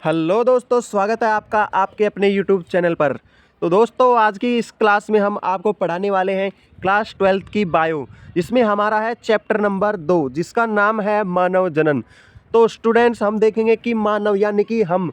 Hello दोस्तों, स्वागत है आपका आपके अपने यूट्यूब चैनल पर। तो दोस्तों, आज की इस क्लास में हम आपको पढ़ाने वाले हैं क्लास 12th की बायो, जिसमें हमारा है चैप्टर नंबर 2, जिसका नाम है मानव जनन। तो स्टूडेंट्स, हम देखेंगे कि मानव यानी कि हम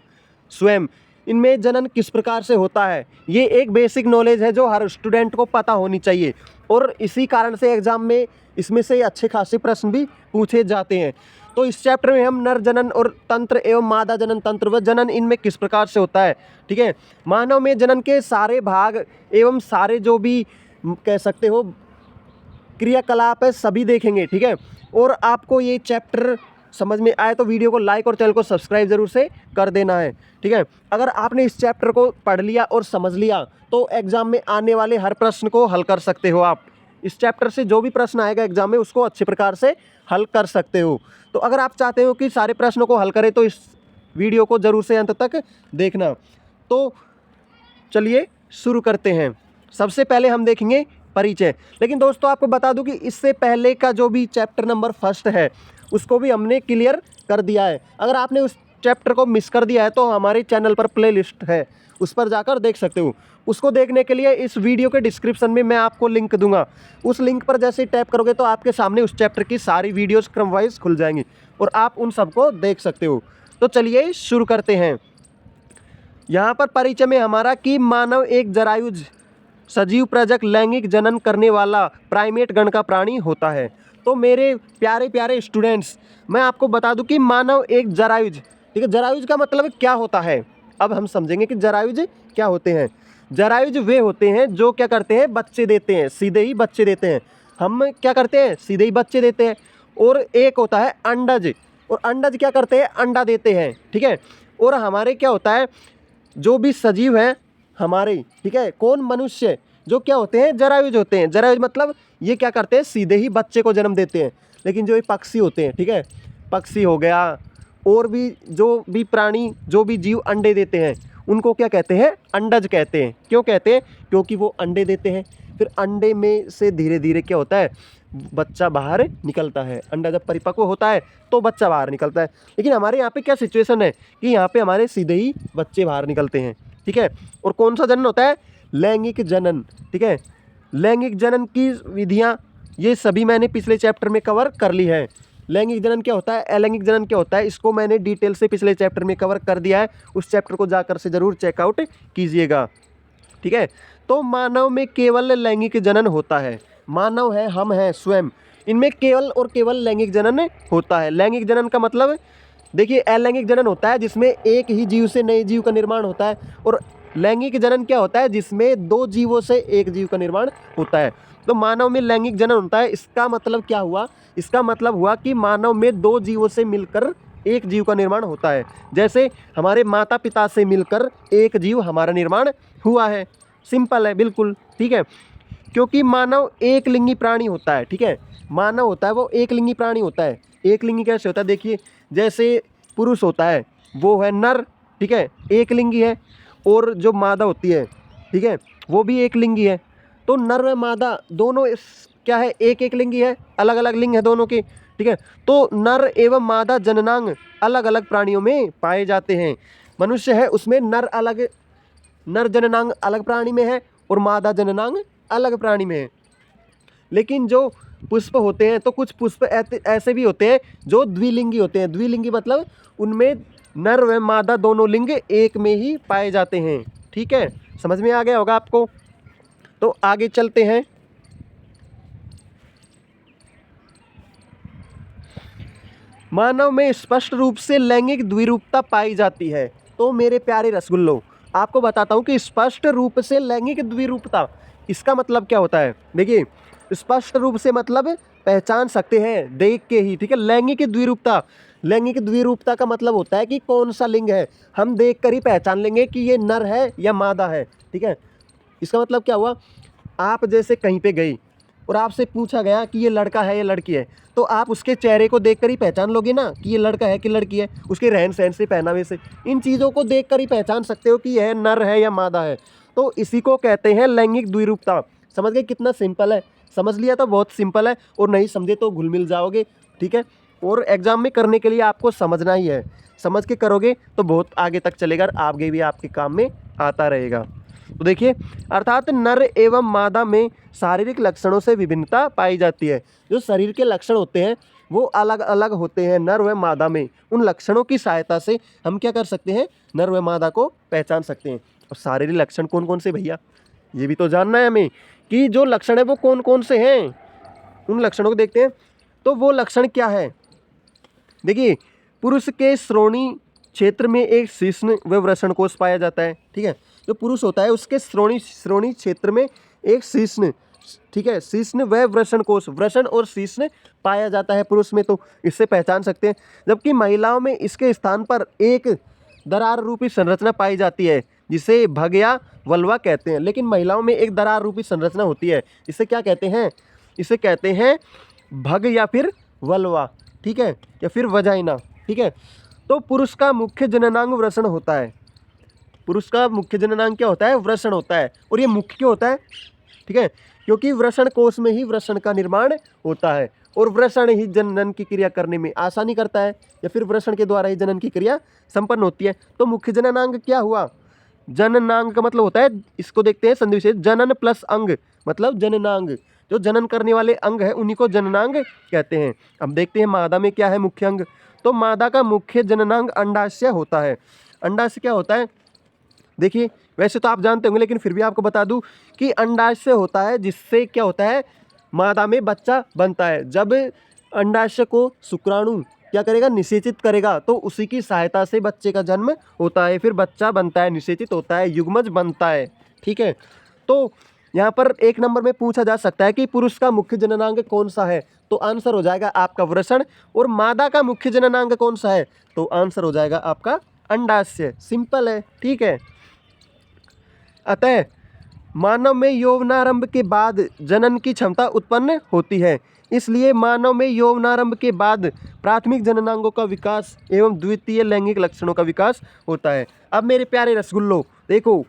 स्वयं, इनमें जनन किस प्रकार से होता है। ये एक बेसिक नॉलेज है जो हर स्टूडेंट को पता होनी चाहिए, और इसी कारण से एग्ज़ाम में इसमें से अच्छे खासे प्रश्न भी पूछे जाते हैं। तो इस चैप्टर में हम नर जनन और तंत्र एवं मादा जनन तंत्र व जनन इनमें किस प्रकार से होता है, ठीक है। मानव में जनन के सारे भाग एवं सारे जो भी कह सकते हो क्रियाकलाप है सभी देखेंगे, ठीक है। और आपको ये चैप्टर समझ में आए तो वीडियो को लाइक और चैनल को सब्सक्राइब जरूर से कर देना है, ठीक है। अगर आपने इस चैप्टर को पढ़ लिया और समझ लिया तो एग्जाम में आने वाले हर प्रश्न को हल कर सकते हो आप। इस चैप्टर से जो भी प्रश्न आएगा एग्जाम में उसको अच्छे प्रकार से हल कर सकते हो। तो अगर आप चाहते हो कि सारे प्रश्नों को हल करें तो इस वीडियो को जरूर से अंत तक देखना। तो चलिए शुरू करते हैं। सबसे पहले हम देखेंगे परिचय। लेकिन दोस्तों, आपको बता दूं कि इससे पहले का जो भी चैप्टर नंबर 1 है उसको भी हमने क्लियर कर दिया है। अगर आपने उस चैप्टर को मिस कर दिया है तो हमारे चैनल पर प्लेलिस्ट है, उस पर जाकर देख सकते हो। उसको देखने के लिए इस वीडियो के डिस्क्रिप्शन में मैं आपको लिंक दूंगा। उस लिंक पर जैसे टैप करोगे तो आपके सामने उस चैप्टर की सारी वीडियोस क्रम वाइज खुल जाएंगी और आप उन सबको देख सकते हो। तो चलिए शुरू करते हैं। यहाँ पर परिचय में हमारा कि मानव एक जरायुज सजीव प्रजक लैंगिक जनन करने वाला प्राइमेट गण का प्राणी होता है। तो मेरे प्यारे प्यारे स्टूडेंट्स, मैं आपको बता दूं कि मानव एक जरायुज, ठीक है। जरायुज का मतलब क्या होता है, अब हम समझेंगे कि जरायुज क्या होते हैं। जरायुज वे होते हैं जो क्या करते हैं, बच्चे देते हैं, सीधे ही बच्चे देते हैं। हम क्या करते हैं, सीधे ही बच्चे देते हैं। और एक होता है अंडज, और अंडज क्या करते हैं, अंडा देते हैं, ठीक है। और हमारे क्या होता है, जो भी सजीव है हमारे, ठीक है, कौन, मनुष्य, जो क्या होते हैं, जरायुज होते हैं। जरायुज मतलब ये क्या करते हैं, सीधे ही बच्चे को जन्म देते हैं। लेकिन जो ये पक्षी होते हैं, ठीक है, पक्षी हो गया, और भी जो भी प्राणी, जो भी जीव अंडे देते हैं उनको क्या कहते हैं, अंडज कहते हैं। क्यों कहते हैं, क्योंकि वो अंडे देते हैं। फिर अंडे में से धीरे धीरे क्या होता है, बच्चा बाहर निकलता है। अंडा जब परिपक्व होता है तो बच्चा बाहर निकलता है। लेकिन हमारे यहाँ पे क्या सिचुएशन है कि यहाँ पे हमारे सीधे ही बच्चे बाहर निकलते हैं, ठीक है। और कौन सा जनन होता है, लैंगिक जनन, ठीक है। लैंगिक जनन की विधियाँ ये सभी मैंने पिछले चैप्टर में कवर कर ली है। लैंगिक जनन क्या होता है, अलैंगिक जनन क्या होता है, इसको मैंने डिटेल से पिछले चैप्टर में कवर कर दिया है। उस चैप्टर को जाकर से ज़रूर चेकआउट कीजिएगा, ठीक है। तो मानव में केवल लैंगिक जनन होता है। मानव है, हम हैं स्वयं, इनमें केवल और केवल लैंगिक जनन होता है। लैंगिक जनन का मतलब देखिए, अलैंगिक जनन होता है जिसमें एक ही जीव से नए जीव का निर्माण होता है, और लैंगिक जनन क्या होता है, जिसमें दो जीवों से एक जीव का निर्माण होता है। तो मानव में लैंगिक जनन होता है, इसका मतलब क्या हुआ, इसका मतलब हुआ कि मानव में दो जीवों से मिलकर एक जीव का निर्माण होता है। जैसे हमारे माता पिता से मिलकर एक जीव हमारा निर्माण हुआ है। सिंपल है बिल्कुल, ठीक है। क्योंकि मानव एक लिंगी प्राणी होता है, ठीक है। मानव होता है वो एक लिंगी प्राणी होता है। एक लिंगी कैसे होता है, देखिए, जैसे पुरुष होता है वो है नर, ठीक है, एक लिंगी है। और जो मादा होती है, ठीक है, वो भी एक लिंगी है। तो नर व मादा दोनों क्या है, एक एक लिंगी है, अलग अलग लिंग है दोनों के, ठीक है। तो नर एवं मादा जननांग अलग अलग प्राणियों में पाए जाते हैं। मनुष्य है उसमें नर जननांग अलग प्राणी में है और मादा जननांग अलग प्राणी में है। लेकिन जो पुष्प होते हैं तो कुछ पुष्प ऐसे भी होते हैं जो द्विलिंगी होते हैं। द्विलिंगी मतलब उनमें नर व मादा दोनों लिंग एक में ही पाए जाते हैं, ठीक है। समझ में आ गया होगा आपको। तो आगे चलते हैं। मानव में स्पष्ट रूप से लैंगिक द्विरूपता पाई जाती है। तो मेरे प्यारे रसगुल्लों, आपको बताता हूँ कि स्पष्ट रूप से लैंगिक द्विरूपता, इसका मतलब क्या होता है। देखिए, स्पष्ट रूप से मतलब पहचान सकते हैं देख के ही, ठीक है। लैंगिक द्विरूपता का मतलब होता है कि कौन सा लिंग है, हम देख कर ही पहचान लेंगे कि ये नर है या मादा है, ठीक है। इसका मतलब क्या हुआ, आप जैसे कहीं पे गई और आपसे पूछा गया कि ये लड़का है या लड़की है, तो आप उसके चेहरे को देखकर ही पहचान लोगे ना कि ये लड़का है कि लड़की है। उसके रहन सहन से, पहनावे से, इन चीज़ों को देखकर ही पहचान सकते हो कि यह नर है या मादा है। तो इसी को कहते हैं लैंगिक द्विरूपता। समझ गए कितना सिंपल है, समझ लिया तो बहुत सिंपल है, और नहीं समझे तो घुल मिल जाओगे, ठीक है। और एग्ज़ाम में करने के लिए आपको समझना ही है। समझ के करोगे तो बहुत आगे तक चलेगा, आगे भी आपके काम में आता रहेगा। तो देखिए, अर्थात नर एवं मादा में शारीरिक लक्षणों से विभिन्नता पाई जाती है। जो शरीर के लक्षण होते हैं वो अलग अलग होते हैं नर व मादा में। उन लक्षणों की सहायता से हम क्या कर सकते हैं, नर व मादा को पहचान सकते हैं। और शारीरिक लक्षण कौन कौन से भैया, ये भी तो जानना है हमें कि जो लक्षण है वो कौन कौन से हैं। उन लक्षणों को देखते हैं। तो वो लक्षण क्या है, देखिए, पुरुष के श्रोणी क्षेत्र में एक शिश्न व वृषण कोष पाया जाता है। ठीक है, जो पुरुष होता है उसके श्रोणी क्षेत्र में एक शिश्न, ठीक है, शिश्न व वृषण कोष, वृषण और शिश्न पाया जाता है पुरुष में, तो इससे पहचान सकते हैं। जबकि महिलाओं में इसके स्थान पर एक दरार रूपी संरचना पाई जाती है जिसे भग या वल्वा कहते हैं। लेकिन महिलाओं में एक दरार रूपी संरचना होती है, इसे क्या कहते हैं, इसे कहते हैं भग या फिर वल्वा, ठीक है, या फिर वजाइना। ठीक है, तो पुरुष का मुख्य जननांग वृषण होता है। पुरुष का मुख्य जननांग क्या होता है, वृषण होता है। और ये मुख्य क्यों होता है, ठीक है, क्योंकि वृषण कोष में ही वृषण का निर्माण होता है और वृषण ही जनन की क्रिया करने में आसानी करता है, या फिर वृषण के द्वारा ही जनन की क्रिया संपन्न होती है। तो मुख्य जननांग क्या हुआ, जननांग का मतलब होता है, इसको देखते हैं संधि विशेष, जनन प्लस अंग मतलब जननांग। जो जनन करने वाले अंग है उन्हीं को जननांग कहते हैं। अब देखते हैं मादा में क्या है मुख्य अंग। तो मादा का मुख्य जननांग अंडाशय होता है। अंडाशय क्या होता है, देखिए, वैसे तो आप जानते होंगे लेकिन फिर भी आपको बता दूं कि अंडाशय होता है जिससे क्या होता है, मादा में बच्चा बनता है। जब अंडाशय को शुक्राणु क्या करेगा, निषेचित करेगा, तो उसी की सहायता से बच्चे का जन्म होता है, फिर बच्चा बनता है, निषेचित होता है, युग्मज बनता है। ठीक है, तो यहाँ पर 1 नंबर में पूछा जा सकता है कि पुरुष का मुख्य जननांग कौन सा है, तो आंसर हो जाएगा आपका वृषण। और मादा का मुख्य जननांग कौन सा है, तो आंसर हो जाएगा आपका अंडाशय। सिंपल है, ठीक है। अतः मानव में यौवनारंभ के बाद जनन की क्षमता उत्पन्न होती है। इसलिए मानव में यौवनारंभ के बाद प्राथमिक जननांगों का विकास एवं द्वितीय लैंगिक लक्षणों का विकास होता है। अब मेरे प्यारे रसगुल्लो देखो,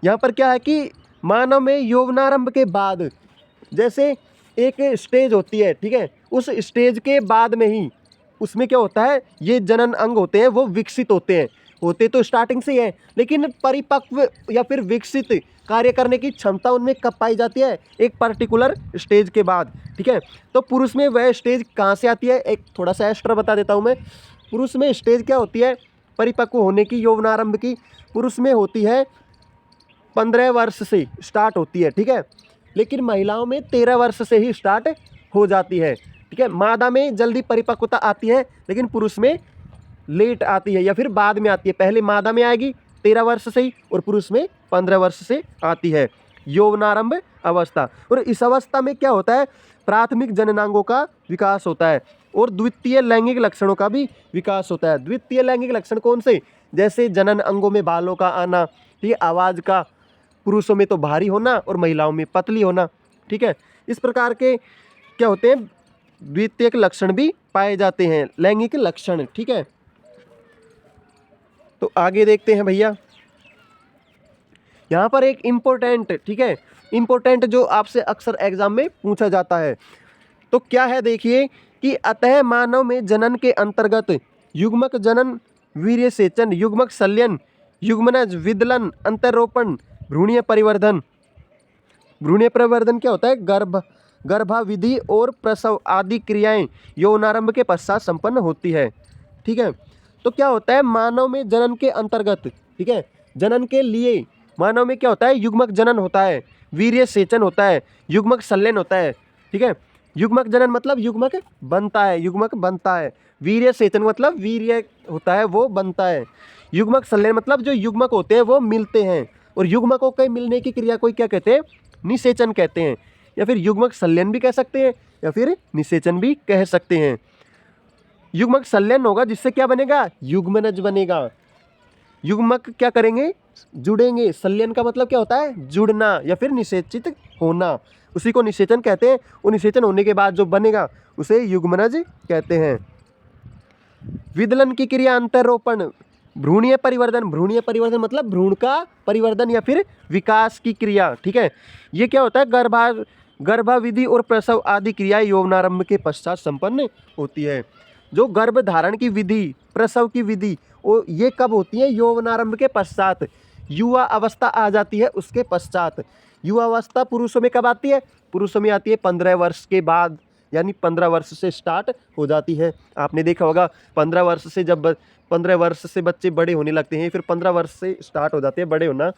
यहाँ पर क्या है कि मानव में यौवनारंभ के बाद, जैसे एक स्टेज होती है, ठीक है, उस स्टेज के बाद में ही उसमें क्या होता है, ये जनन अंग होते हैं वो विकसित होते हैं। होते तो स्टार्टिंग से ही है, लेकिन परिपक्व या फिर विकसित कार्य करने की क्षमता उनमें कब पाई जाती है, एक पर्टिकुलर स्टेज के बाद। ठीक है, तो पुरुष में वह स्टेज कहाँ से आती है, एक थोड़ा सा एक्स्ट्रा बता देता हूँ मैं। पुरुष में स्टेज क्या होती है परिपक्व होने की, यौवनारंभ की, पुरुष में होती है 15 वर्ष से स्टार्ट होती है। ठीक है, लेकिन महिलाओं में 13 वर्ष से ही स्टार्ट हो जाती है। ठीक है, मादा में जल्दी परिपक्वता आती है लेकिन पुरुष में लेट आती है या फिर बाद में आती है। पहले मादा में आएगी 13 वर्ष से ही और पुरुष में 15 वर्ष से आती है यौवनारंभ अवस्था। और इस अवस्था में क्या होता है, प्राथमिक जननांगों का विकास होता है और द्वितीय लैंगिक लक्षणों का भी विकास होता है। द्वितीय लैंगिक लक्षण कौन से, जैसे जनन अंगों में बालों का आना, ठीक है, आवाज़ का, पुरुषों में तो भारी होना और महिलाओं में पतली होना। ठीक है, इस प्रकार के क्या होते हैं, द्वितीयक लक्षण भी पाए जाते हैं, लैंगिक लक्षण। ठीक है, तो आगे देखते हैं भैया, यहाँ पर एक इम्पोर्टेंट, ठीक है, इम्पोर्टेंट जो आपसे अक्सर एग्जाम में पूछा जाता है, तो क्या है देखिए कि अतः मानव में जनन के अंतर्गत युग्मक जनन, वीर्य सेचन, युग्मक संलयन, युग्मनज, विदलन, अंतरोपण, भ्रूणीय परिवर्धन। भ्रूणीय परिवर्धन क्या होता है, गर्भाविधि और प्रसव आदि क्रियाएं यौवनारंभ के पश्चात संपन्न होती है। ठीक है, तो क्या होता है मानव में जनन के अंतर्गत, ठीक है, जनन के लिए मानव में क्या होता है, युग्मक जनन होता है, वीर्य सेचन होता है, युग्मक संलयन होता है। ठीक है, युग्मक जनन मतलब युग्मक बनता है, युग्मक बनता है। वीर्य सेचन मतलब वीर्य होता है वो बनता है। युग्मक संलयन मतलब जो युग्मक होते हैं वो मिलते हैं, और युग्मकों के मिलने की क्रिया को क्या कहते हैं, निषेचन कहते हैं, या फिर युग्मक संलयन भी कह सकते हैं या फिर निषेचन भी कह सकते हैं। युग्मक संलयन होगा जिससे क्या बनेगा, युग्मनज बनेगा। युग्मक क्या करेंगे, जुड़ेंगे। संलयन का मतलब क्या होता है, जुड़ना या फिर निषेचित होना, उसी को निषेचन कहते हैं। और निषेचन होने के बाद जो बनेगा उसे युग्मनज कहते हैं। विदलन की क्रिया अंतरोपण, भ्रूणीय परिवर्धन, भ्रूणीय परिवर्धन मतलब भ्रूण का परिवर्धन या फिर विकास की क्रिया। ठीक है, ये क्या होता है, गर्भाविधि और प्रसव आदि क्रियाएं यौवनारंभ के पश्चात संपन्न होती है। जो गर्भधारण की विधि, प्रसव की विधि, वो ये कब होती है? यौवनारंभ के पश्चात, युवा अवस्था आ जाती है उसके पश्चात। युवा अवस्था पुरुषों में कब आती है? पुरुषों में आती है 15 वर्ष के बाद, यानी 15 वर्ष से स्टार्ट हो जाती है। आपने देखा होगा 15 वर्ष से, जब 15 वर्ष से बच्चे बड़े होने लगते हैं, फिर 15 वर्ष से स्टार्ट हो जाते हैं बड़े होना,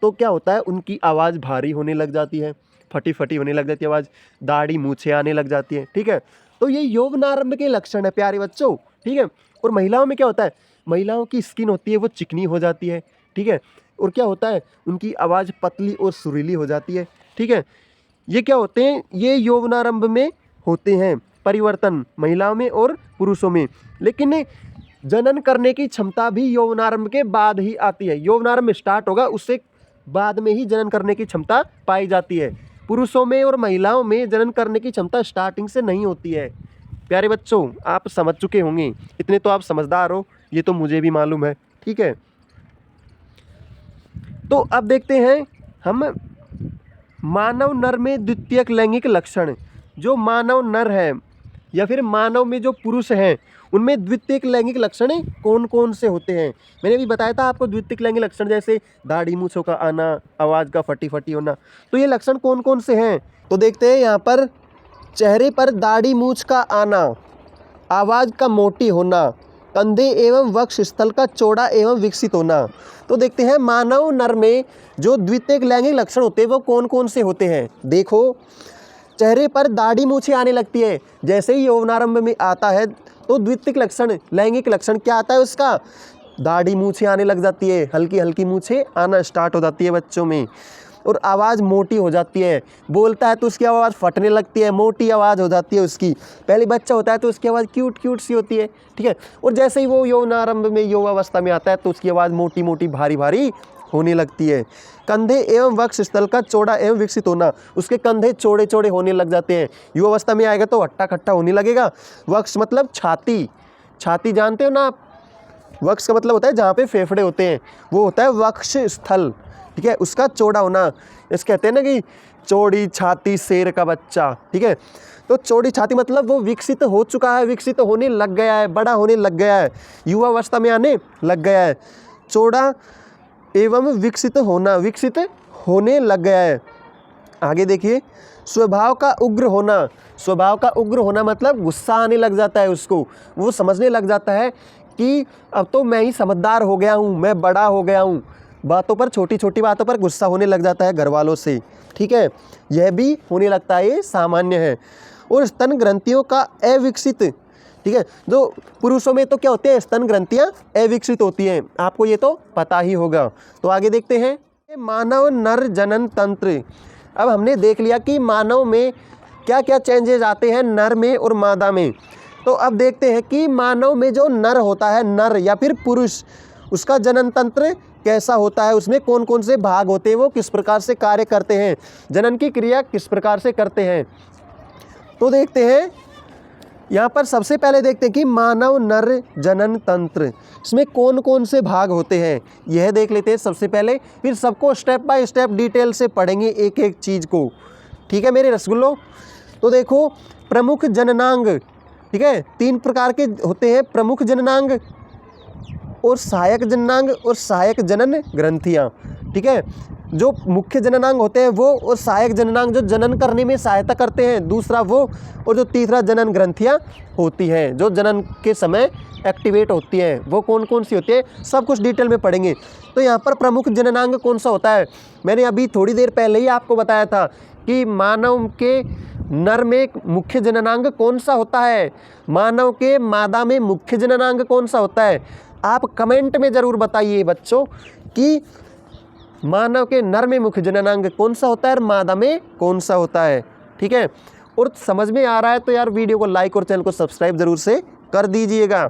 तो क्या होता है? उनकी आवाज़ भारी होने लग जाती है, फटी फटी होने लग जाती है आवाज़, दाढ़ी मूछें आने लग जाती है। ठीक है, तो ये यौवनारंभ के लक्षण है प्यारे बच्चों। ठीक है, और महिलाओं में क्या होता है? महिलाओं की स्किन होती है वो चिकनी हो जाती है। ठीक है, और क्या होता है? उनकी आवाज़ पतली और सुरीली हो जाती है। ठीक है, ये क्या होते हैं? ये यौवनारंभ में होते हैं परिवर्तन, महिलाओं में और पुरुषों में। लेकिन जनन करने की क्षमता भी यौवनारंभ के बाद ही आती है। यौवनारंभ स्टार्ट होगा, उससे बाद में ही जनन करने की क्षमता पाई जाती है। पुरुषों में और महिलाओं में जनन करने की क्षमता स्टार्टिंग से नहीं होती है। प्यारे बच्चों, आप समझ चुके होंगे, इतने तो आप समझदार हो, ये तो मुझे भी मालूम है। ठीक है, तो अब देखते हैं हम मानव नर में द्वितीयक लैंगिक लक्षण। जो मानव नर है या फिर मानव में जो पुरुष हैं, उनमें द्वितीयक लैंगिक लक्षण कौन कौन से होते हैं? मैंने भी बताया था आपको, द्वितीयक लैंगिक लक्षण जैसे दाढ़ी मूंछों का आना, आवाज़ का फटी फटी होना। तो ये लक्षण कौन कौन से हैं? तो देखते हैं यहाँ पर, चेहरे पर दाढ़ी मूंछ का आना, आवाज़ का मोटी होना, कंधे एवं वक्ष स्थल का चौड़ा एवं विकसित होना। तो देखते हैं मानव नर में जो द्वितीयक लैंगिक लक्षण होते हैं वो कौन कौन से होते हैं। देखो, चेहरे पर दाढ़ी मूछें आने लगती है, जैसे ही यौवनारंभ में आता है तो द्वितीयक लक्षण, लैंगिक लक्षण क्या आता है उसका? दाढ़ी मूछें आने लग जाती है, हल्की हल्की मूछें आना स्टार्ट हो जाती है बच्चों में, और आवाज़ मोटी हो जाती है। बोलता है तो उसकी आवाज़ फटने लगती है, मोटी आवाज़ हो जाती है उसकी। पहले बच्चा होता है तो उसकी आवाज़ क्यूट क्यूट सी होती है। ठीक है, और जैसे ही वो यौवनारंभ में, यौवावस्था में आता है तो उसकी आवाज़ मोटी मोटी भारी भारी होने लगती है। कंधे एवं वक्ष स्थल का चौड़ा एवं विकसित होना, उसके कंधे चौड़े चौड़े होने लग जाते हैं। युवावस्था में आएगा तो हट्टा खट्टा होने लगेगा। वक्ष मतलब छाती, छाती जानते हो ना आप? वक्ष का मतलब होता है जहाँ पे फेफड़े होते हैं, वो होता है वक्ष स्थल। ठीक है, उसका चौड़ा होना, इस कहते हैं ना कि चौड़ी छाती शेर का बच्चा। ठीक है, तो चौड़ी छाती मतलब वो विकसित हो चुका है, विकसित होने लग गया है, बड़ा होने लग गया है, युवावस्था में आने लग गया है। चौड़ा एवं विकसित होना, विकसित होने लग गया है। आगे देखिए, स्वभाव का उग्र होना। स्वभाव का उग्र होना मतलब गुस्सा आने लग जाता है उसको, वो समझने लग जाता है कि अब तो मैं ही समझदार हो गया हूँ, मैं बड़ा हो गया हूँ। बातों पर, छोटी छोटी बातों पर गुस्सा होने लग जाता है घर वालों से। ठीक है, यह भी होने लगता है, ये सामान्य है। और स्तन ग्रंथियों का अविकसित, ठीक है, जो पुरुषों में तो क्या होते हैं? स्तन ग्रंथियां अविकसित होती हैं, आपको ये तो पता ही होगा। तो आगे देखते हैं मानव नर जनन तंत्र। अब हमने देख लिया कि मानव में क्या क्या चेंजेस आते हैं, नर में और मादा में। तो अब देखते हैं कि मानव में जो नर होता है, नर या फिर पुरुष, उसका जनन तंत्र कैसा होता है, उसमें कौन कौन से भाग होते हैं, वो किस प्रकार से कार्य करते हैं, जनन की क्रिया किस प्रकार से करते हैं। तो देखते हैं, यहाँ पर सबसे पहले देखते हैं कि मानव नर जनन तंत्र, इसमें कौन कौन से भाग होते हैं, यह देख लेते हैं सबसे पहले। फिर सबको स्टेप बाय स्टेप डिटेल से पढ़ेंगे एक एक चीज़ को। ठीक है मेरे रसगुल्लो। तो देखो, प्रमुख जननांग, ठीक है, 3 प्रकार के होते हैं, प्रमुख जननांग और सहायक जननांग और सहायक जनन ग्रंथियाँ। ठीक है, जो मुख्य जननांग होते हैं वो, और सहायक जननांग जो जनन करने में सहायता करते हैं, दूसरा वो, और जो तीसरा जनन ग्रंथियाँ होती हैं जो जनन के समय एक्टिवेट होती हैं, वो कौन कौन सी होती है, सब कुछ डिटेल में पढ़ेंगे। तो यहाँ पर प्रमुख जननांग कौन सा होता है, मैंने अभी थोड़ी देर पहले ही आपको बताया था कि मानव के नर में मुख्य जननांग कौन सा होता है, मानव के मादा में मुख्य जननांग कौन सा होता है। आप कमेंट में ज़रूर बताइए बच्चों कि मानव के नर में मुख्य जननांग कौन सा होता है और मादा में कौन सा होता है। ठीक है, और समझ में आ रहा है तो यार वीडियो को लाइक और चैनल को सब्सक्राइब जरूर से कर दीजिएगा।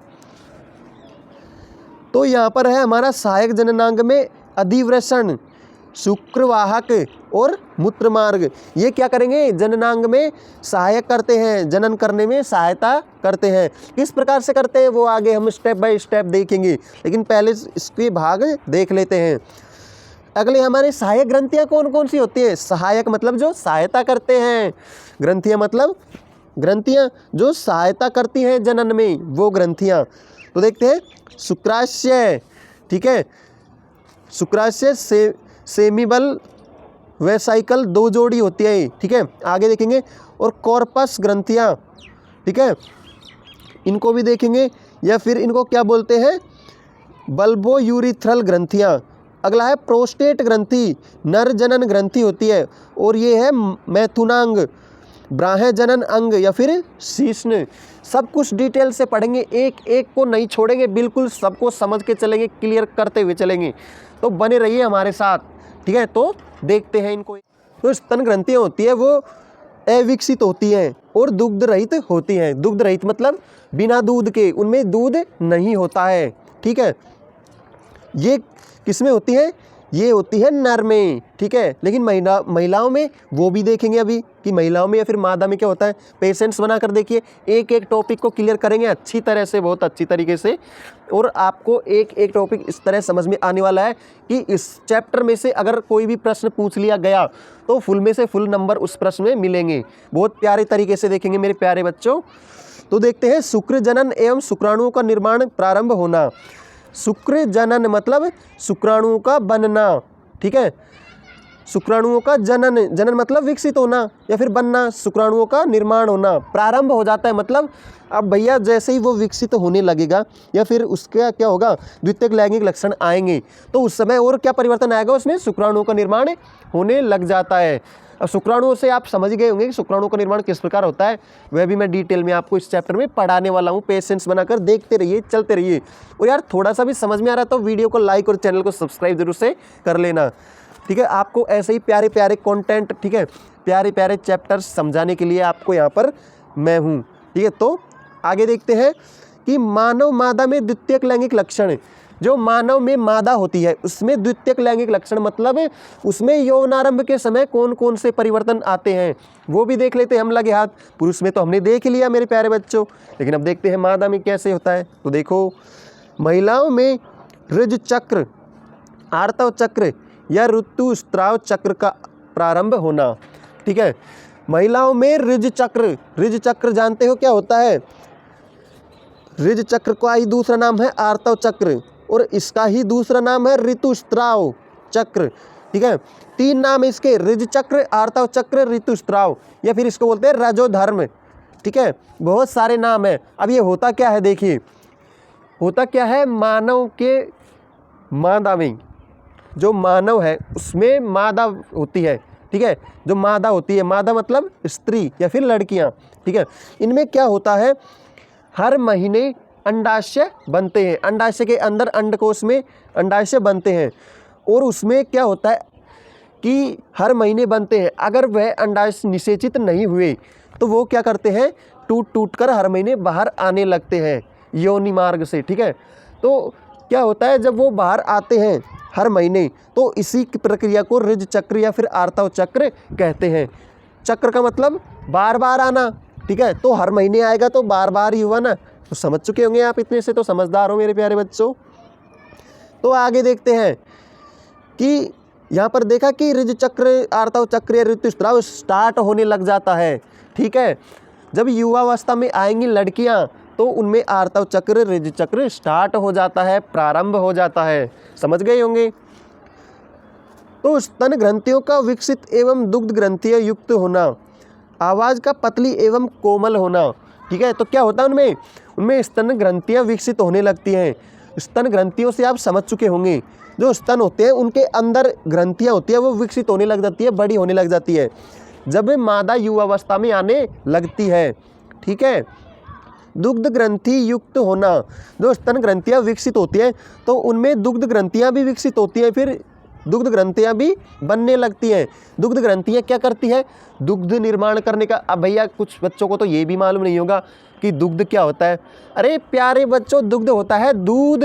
तो यहाँ पर है हमारा सहायक जननांग में अधिवृषण, शुक्रवाहक और मूत्रमार्ग। ये क्या करेंगे, जननांग में सहायक करते हैं, जनन करने में सहायता करते हैं। किस प्रकार से करते हैं वो आगे हम स्टेप बाय स्टेप देखेंगे, लेकिन पहले इसके भाग देख लेते हैं। अगले हमारे सहायक ग्रंथियाँ कौन कौन सी होती है। सहायक मतलब जो सहायता करते हैं, ग्रंथियाँ मतलब ग्रंथियाँ जो सहायता करती हैं जनन में, वो ग्रंथियाँ। तो देखते हैं शुक्राशय, ठीक है, शुक्राशय से सेमिबल वेसाइकल 2 जोड़ी होती है, ठीक है, आगे देखेंगे। और कॉर्पस ग्रंथियाँ, ठीक है, इनको भी देखेंगे, या फिर इनको क्या बोलते हैं, बल्बो यूरिथ्रल ग्रंथियाँ। अगला है प्रोस्टेट ग्रंथि, नर जनन ग्रंथि होती है, और ये है मैथुनांग, ब्राह्य जनन अंग या फिर शीश्न। सब कुछ डिटेल से पढ़ेंगे, एक एक को नहीं छोड़ेंगे, बिल्कुल सबको समझ के चलेंगे, क्लियर करते हुए चलेंगे। तो बने रहिए हमारे साथ, ठीक है। तो देखते हैं इनको। तो स्तन ग्रंथियाँ होती है वो अविकसित होती हैं और दुग्ध रहित होती हैं। दुग्ध रहित मतलब बिना दूध के, उनमें दूध नहीं होता है, ठीक है। ये किसमें होती है, ये होती है नर में, ठीक है। लेकिन महिलाओं में वो भी देखेंगे अभी कि महिलाओं में या फिर मादा में क्या होता है। पेशेंस बनाकर देखिए, एक एक टॉपिक को क्लियर करेंगे अच्छी तरह से, बहुत अच्छी तरीके से, और आपको एक एक टॉपिक इस तरह समझ में आने वाला है कि इस चैप्टर में से अगर कोई भी प्रश्न पूछ लिया गया तो फुल में से फुल नंबर उस प्रश्न में मिलेंगे। बहुत प्यारे तरीके से देखेंगे मेरे प्यारे बच्चों। तो देखते हैं शुक्र जनन एवं शुक्राणुओं का निर्माण प्रारंभ होना। शुक्र जनन मतलब शुक्राणुओं का बनना, ठीक है। शुक्राणुओं का जनन, जनन मतलब विकसित होना या फिर बनना, शुक्राणुओं का निर्माण होना प्रारंभ हो जाता है। मतलब अब भैया जैसे ही वो विकसित होने लगेगा या फिर उसका क्या होगा, द्वितीयक लैंगिक लक्षण आएंगे, तो उस समय और क्या परिवर्तन आएगा, उसमें शुक्राणुओं का निर्माण होने लग जाता है। अब शुक्राणुओं से आप समझ गए होंगे कि शुक्राणुओं का निर्माण किस प्रकार होता है, वह भी मैं डिटेल में आपको इस चैप्टर में पढ़ाने वाला हूँ। पेशेंस बनाकर देखते रहिए, चलते रहिए। और यार थोड़ा सा भी समझ में आ रहा है तो वीडियो को लाइक और चैनल को सब्सक्राइब जरूर से कर लेना, ठीक है। आपको ऐसे ही प्यारे प्यारे कंटेंट, ठीक है, प्यारे प्यारे चैप्टर्स समझाने के लिए आपको यहाँ पर मैं हूँ, ठीक है। तो आगे देखते हैं कि मानव मादा में द्वितीयक लैंगिक लक्षण। जो मानव में मादा होती है उसमें द्वितीयक लैंगिक लक्षण मतलब उसमें यौनारंभ के समय कौन कौन से परिवर्तन आते हैं वो भी देख लेते हैं हम लगे हाथ। पुरुष में तो हमने देख ही लिया मेरे प्यारे बच्चों, लेकिन अब देखते हैं मादा में कैसे होता है। तो देखो, महिलाओं में ऋज चक्र, आर्तव चक्र या ऋतुस्राव चक्र का प्रारंभ होना, ठीक है। महिलाओं में ऋज चक्र, ऋज चक्र जानते हो क्या होता है, ऋज चक्र का ही दूसरा नाम है आर्तव चक्र और इसका ही दूसरा नाम है ऋतुस्राव चक्र, ठीक है। 3 नाम है इसके, ऋज चक्र, आर्तव चक्र, ऋतुस्राव, या फिर इसको बोलते हैं रजोधर्म, ठीक है। बहुत सारे नाम है। अब ये होता क्या है, देखिए होता क्या है, मानव के मादा में, जो मानव है उसमें मादा होती है, ठीक है। जो मादा होती है, मादा मतलब स्त्री या फिर लड़कियां, ठीक है। इनमें क्या होता है, हर महीने अंडाशय बनते हैं, अंडाशय के अंदर अंडकोश में अंडाशय बनते हैं और उसमें क्या होता है कि हर महीने बनते हैं। अगर वह अंडाशय निषेचित नहीं हुए तो वो क्या करते हैं, टूट टूट कर हर महीने बाहर आने लगते हैं योनि मार्ग से, ठीक है। तो क्या होता है, जब वो बाहर आते हैं हर महीने तो इसी की प्रक्रिया को ऋज चक्र या फिर आर्तव चक्र कहते हैं। चक्र का मतलब बार बार आना, ठीक है। तो हर महीने आएगा तो बार बार ही हुआ ना, तो समझ चुके होंगे आप, इतने से तो समझदार हो मेरे प्यारे बच्चों। तो आगे देखते हैं कि यहाँ पर देखा कि ऋज चक्र, आर्तव चक्र या ऋतुस्राव स्टार्ट होने लग जाता है, ठीक है। जब युवावस्था में आएंगी लड़कियाँ तो उनमें आर्तव चक्र, ऋज चक्र स्टार्ट हो जाता है, प्रारंभ हो जाता है, समझ गए होंगे। तो स्तन ग्रंथियों का विकसित एवं दुग्ध ग्रंथियाँ युक्त होना, आवाज़ का पतली एवं कोमल होना, ठीक है। तो क्या होता है उनमें, उनमें स्तन ग्रंथियाँ विकसित होने लगती हैं। स्तन ग्रंथियों से आप समझ चुके होंगे, जो स्तन होते हैं उनके अंदर ग्रंथियाँ होती है वो विकसित होने लग जाती है, बड़ी होने लग जाती है जब मादा युवावस्था में आने लगती है, ठीक है। दुग्ध ग्रंथि युक्त होना, जो स्तन ग्रंथियाँ विकसित होती हैं तो उनमें दुग्ध ग्रंथियाँ भी विकसित होती हैं, फिर दुग्ध ग्रंथियाँ भी बनने लगती हैं। दुग्ध ग्रंथियाँ क्या करती है, दुग्ध निर्माण करने का। अब भैया कुछ बच्चों को तो ये भी मालूम नहीं होगा कि दुग्ध क्या होता है। अरे प्यारे बच्चों, दुग्ध होता है दूध,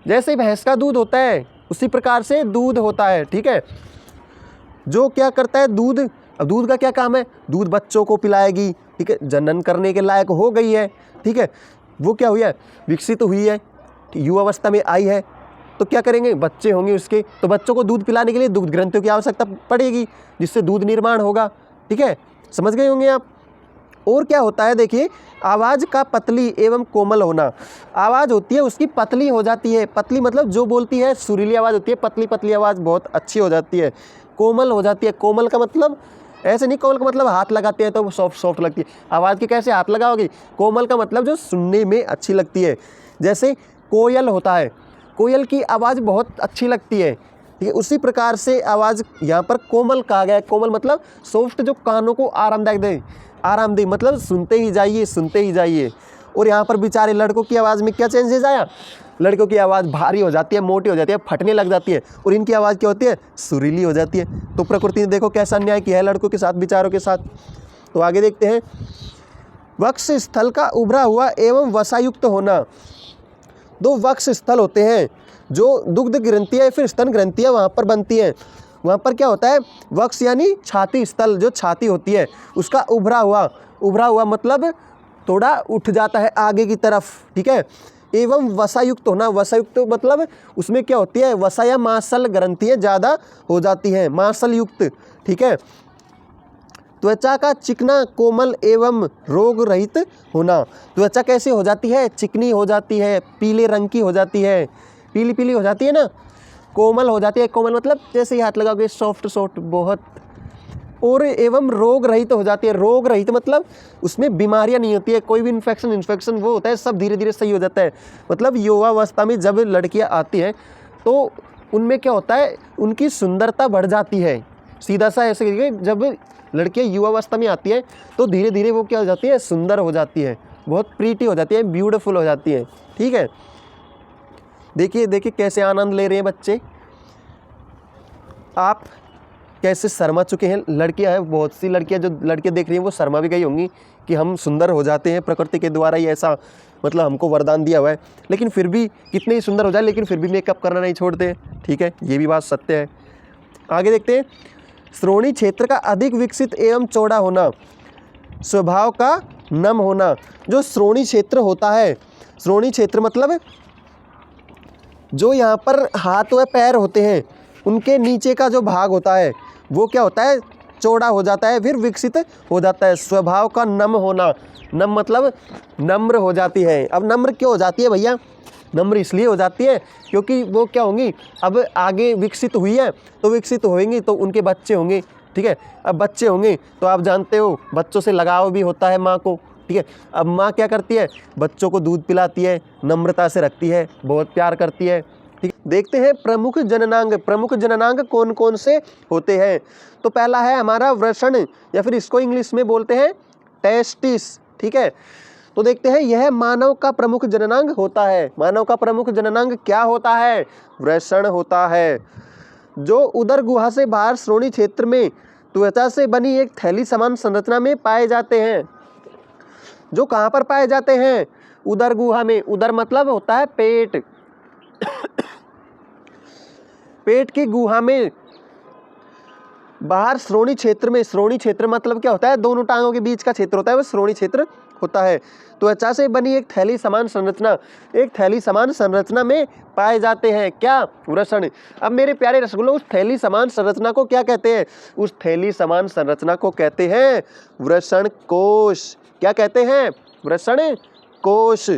जैसे भैंस का दूध होता है उसी प्रकार से दूध होता है, ठीक है। जो क्या करता है दूध, अब दूध का क्या काम है, दूध बच्चों को पिलाएगी, ठीक है। जनन करने के लायक हो गई है, ठीक है, वो क्या हुई है, विकसित हुई है, युवावस्था में आई है, तो क्या करेंगे, बच्चे होंगे उसके, तो बच्चों को दूध पिलाने के लिए दुग्ध ग्रंथियों की आवश्यकता पड़ेगी जिससे दूध निर्माण होगा, ठीक है, समझ गए होंगे आप। और क्या होता है देखिए, आवाज़ का पतली एवं कोमल होना। आवाज़ होती है उसकी पतली हो जाती है, पतली मतलब जो बोलती है सुरीली आवाज़ होती है, पतली पतली आवाज़ बहुत अच्छी हो जाती है। कोमल हो जाती है, कोमल का मतलब ऐसे नहीं, कोमल का मतलब हाथ लगाते हैं तो वो सॉफ्ट सॉफ्ट लगती है। आवाज़ के कैसे हाथ लगाओगे? कोमल का मतलब जो सुनने में अच्छी लगती है। जैसे कोयल होता है, कोयल की आवाज़ बहुत अच्छी लगती है, ठीक है। उसी प्रकार से आवाज़ यहाँ पर कोमल कहा गया है। कोमल मतलब सॉफ्ट, जो कानों को आरामदायक दे, आरामदेह, मतलब सुनते ही जाइए, सुनते ही जाइए। और यहाँ पर बेचारे लड़कों की आवाज़ में क्या चेंजेस आया? लड़कों की आवाज़ भारी हो जाती है, मोटी हो जाती है, फटने लग जाती है, और इनकी आवाज़ क्या होती है? सुरीली हो जाती है। तो प्रकृति ने देखो कैसा अन्याय किया है लड़कों के साथ, बेचारों के साथ। तो आगे देखते हैं, वक्ष स्थल का उभरा हुआ एवं वसायुक्त होना। दो वक्ष स्थल होते हैं, जो दुग्ध ग्रंथियाँ या फिर स्तन ग्रंथियाँ वहाँ पर बनती हैं। वहाँ पर क्या होता है? वक्ष यानी छाती स्थल, जो छाती होती है उसका उभरा हुआ मतलब थोड़ा उठ जाता है आगे की तरफ, ठीक है। एवं वसायुक्त होना, वसायुक्त मतलब उसमें क्या होती है? वसा या मांसल ग्रंथियाँ ज़्यादा हो जाती हैं, मांसल युक्त, ठीक है। त्वचा का चिकना, कोमल एवं रोग रहित होना। त्वचा कैसे हो जाती है? चिकनी हो जाती है, पीले रंग की हो जाती है, पीली पीली हो जाती है ना। कोमल हो जाती है, कोमल मतलब जैसे ही हाथ लगाओगे सॉफ्ट सॉफ्ट बहुत। और एवं रोग रहित हो जाती है, रोग रहित मतलब उसमें बीमारियां नहीं होती है, कोई भी इन्फेक्शन वो होता है सब धीरे धीरे सही हो जाता है। मतलब युवावस्था में जब लड़कियां आती हैं तो उनमें क्या होता है? उनकी सुंदरता बढ़ जाती है। सीधा सा ऐसे करिए, जब लड़कियां युवावस्था में आती है तो धीरे धीरे वो क्या हो जाती है? सुंदर हो जाती है, बहुत प्रीटी हो जाती है, ब्यूटीफुल हो जाती है, ठीक है। देखिए देखिए कैसे आनंद ले रहे हैं बच्चे। आप कैसे शर्मा चुके हैं। लड़कियां हैं, बहुत सी लड़कियां जो लड़के देख रही हैं वो शर्मा भी गई होंगी कि हम सुंदर हो जाते हैं, प्रकृति के द्वारा ही ऐसा मतलब हमको वरदान दिया हुआ है। लेकिन फिर भी कितने ही सुंदर हो जाए, लेकिन फिर भी मेकअप करना नहीं छोड़ते, ठीक है, ये भी बात सत्य है। आगे देखते हैं, श्रोणी क्षेत्र का अधिक विकसित एवं चौड़ा होना, स्वभाव का नम होना। जो श्रोणी क्षेत्र होता है, श्रोणी क्षेत्र मतलब जो यहाँ पर हाथ व पैर होते हैं उनके नीचे का जो भाग होता है वो क्या होता है? चौड़ा हो जाता है, फिर विकसित हो जाता है। स्वभाव का नम होना, नम मतलब नम्र हो जाती है। अब नम्र क्यों हो जाती है भैया? नम्र इसलिए हो जाती है क्योंकि वो क्या होंगी, अब आगे विकसित हुई है तो विकसित होएंगी तो उनके बच्चे होंगे, ठीक है। अब बच्चे होंगे तो आप जानते हो बच्चों से लगाव भी होता है माँ को, ठीक है। अब माँ क्या करती है? बच्चों को दूध पिलाती है, नम्रता से रखती है, बहुत प्यार करती है, ठीक। देखते हैं प्रमुख जननांग। प्रमुख जननांग कौन कौन से होते हैं? तो पहला है हमारा वृषण, या फिर इसको इंग्लिश में बोलते हैं टेस्टिस, ठीक है। तो देखते हैं, यह मानव का प्रमुख जननांग होता है। मानव का प्रमुख जननांग क्या होता है? वृषण होता है, जो उदर गुहा से बाहर श्रोणी क्षेत्र में त्वचा से बनी एक थैली समान संरचना में पाए जाते हैं। जो कहाँ पर पाए जाते हैं? उदर गुहा में। उदर मतलब होता है पेट, पेट की गुहा में बाहर श्रोणी क्षेत्र में। श्रोणी क्षेत्र मतलब क्या होता है? दोनों टांगों के बीच का क्षेत्र होता है, वो श्रोणी क्षेत्र होता है। त्वचा से बनी एक थैली समान संरचना, एक थैली समान संरचना में पाए जाते हैं क्या? वृषण। अब मेरे प्यारे रसगुल्लो, उस थैली समान संरचना को क्या कहते हैं? उस थैली समान संरचना को कहते हैं वृषण कोश। क्या कहते हैं? वृषण कोश।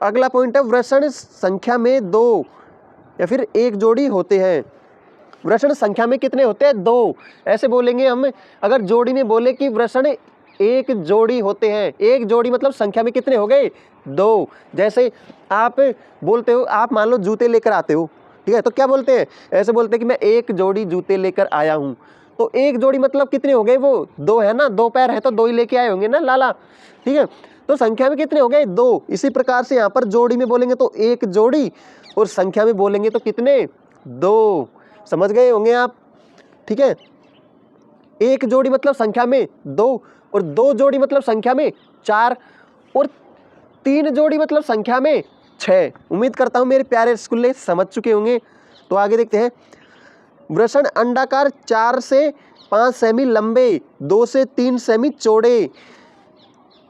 अगला पॉइंट है, वृषण संख्या में 2 या फिर 1 जोड़ी होते हैं। वृषण संख्या में कितने होते हैं? 2। ऐसे बोलेंगे हम, अगर जोड़ी में बोले कि वृषण 1 जोड़ी होते हैं, 1 जोड़ी मतलब संख्या में कितने हो गए? 2। जैसे आप बोलते हो, आप मान लो जूते लेकर आते हो, ठीक है, तो क्या बोलते हैं? ऐसे बोलते हैं कि मैं 1 जोड़ी जूते लेकर आया हूँ। तो 1 जोड़ी मतलब कितने हो गए? वो 2 है ना, 2 पैर है तो 2 ही लेके आए होंगे ना लाला, ठीक है। तो संख्या में कितने हो गए? 2। इसी प्रकार से यहाँ पर जोड़ी में बोलेंगे तो 1 जोड़ी, और संख्या में बोलेंगे तो कितने? 2। समझ गए होंगे आप, ठीक है। 1 जोड़ी मतलब संख्या में 2, और 2 जोड़ी मतलब संख्या में 4, और 3 जोड़ी मतलब संख्या में 6। उम्मीद करता हूं मेरे प्यारे रसगुल्ले समझ चुके होंगे। तो आगे देखते हैं, वृषण अंडाकार 4 से 5 सेमी लंबे, 2 से 3 सेमी चौड़े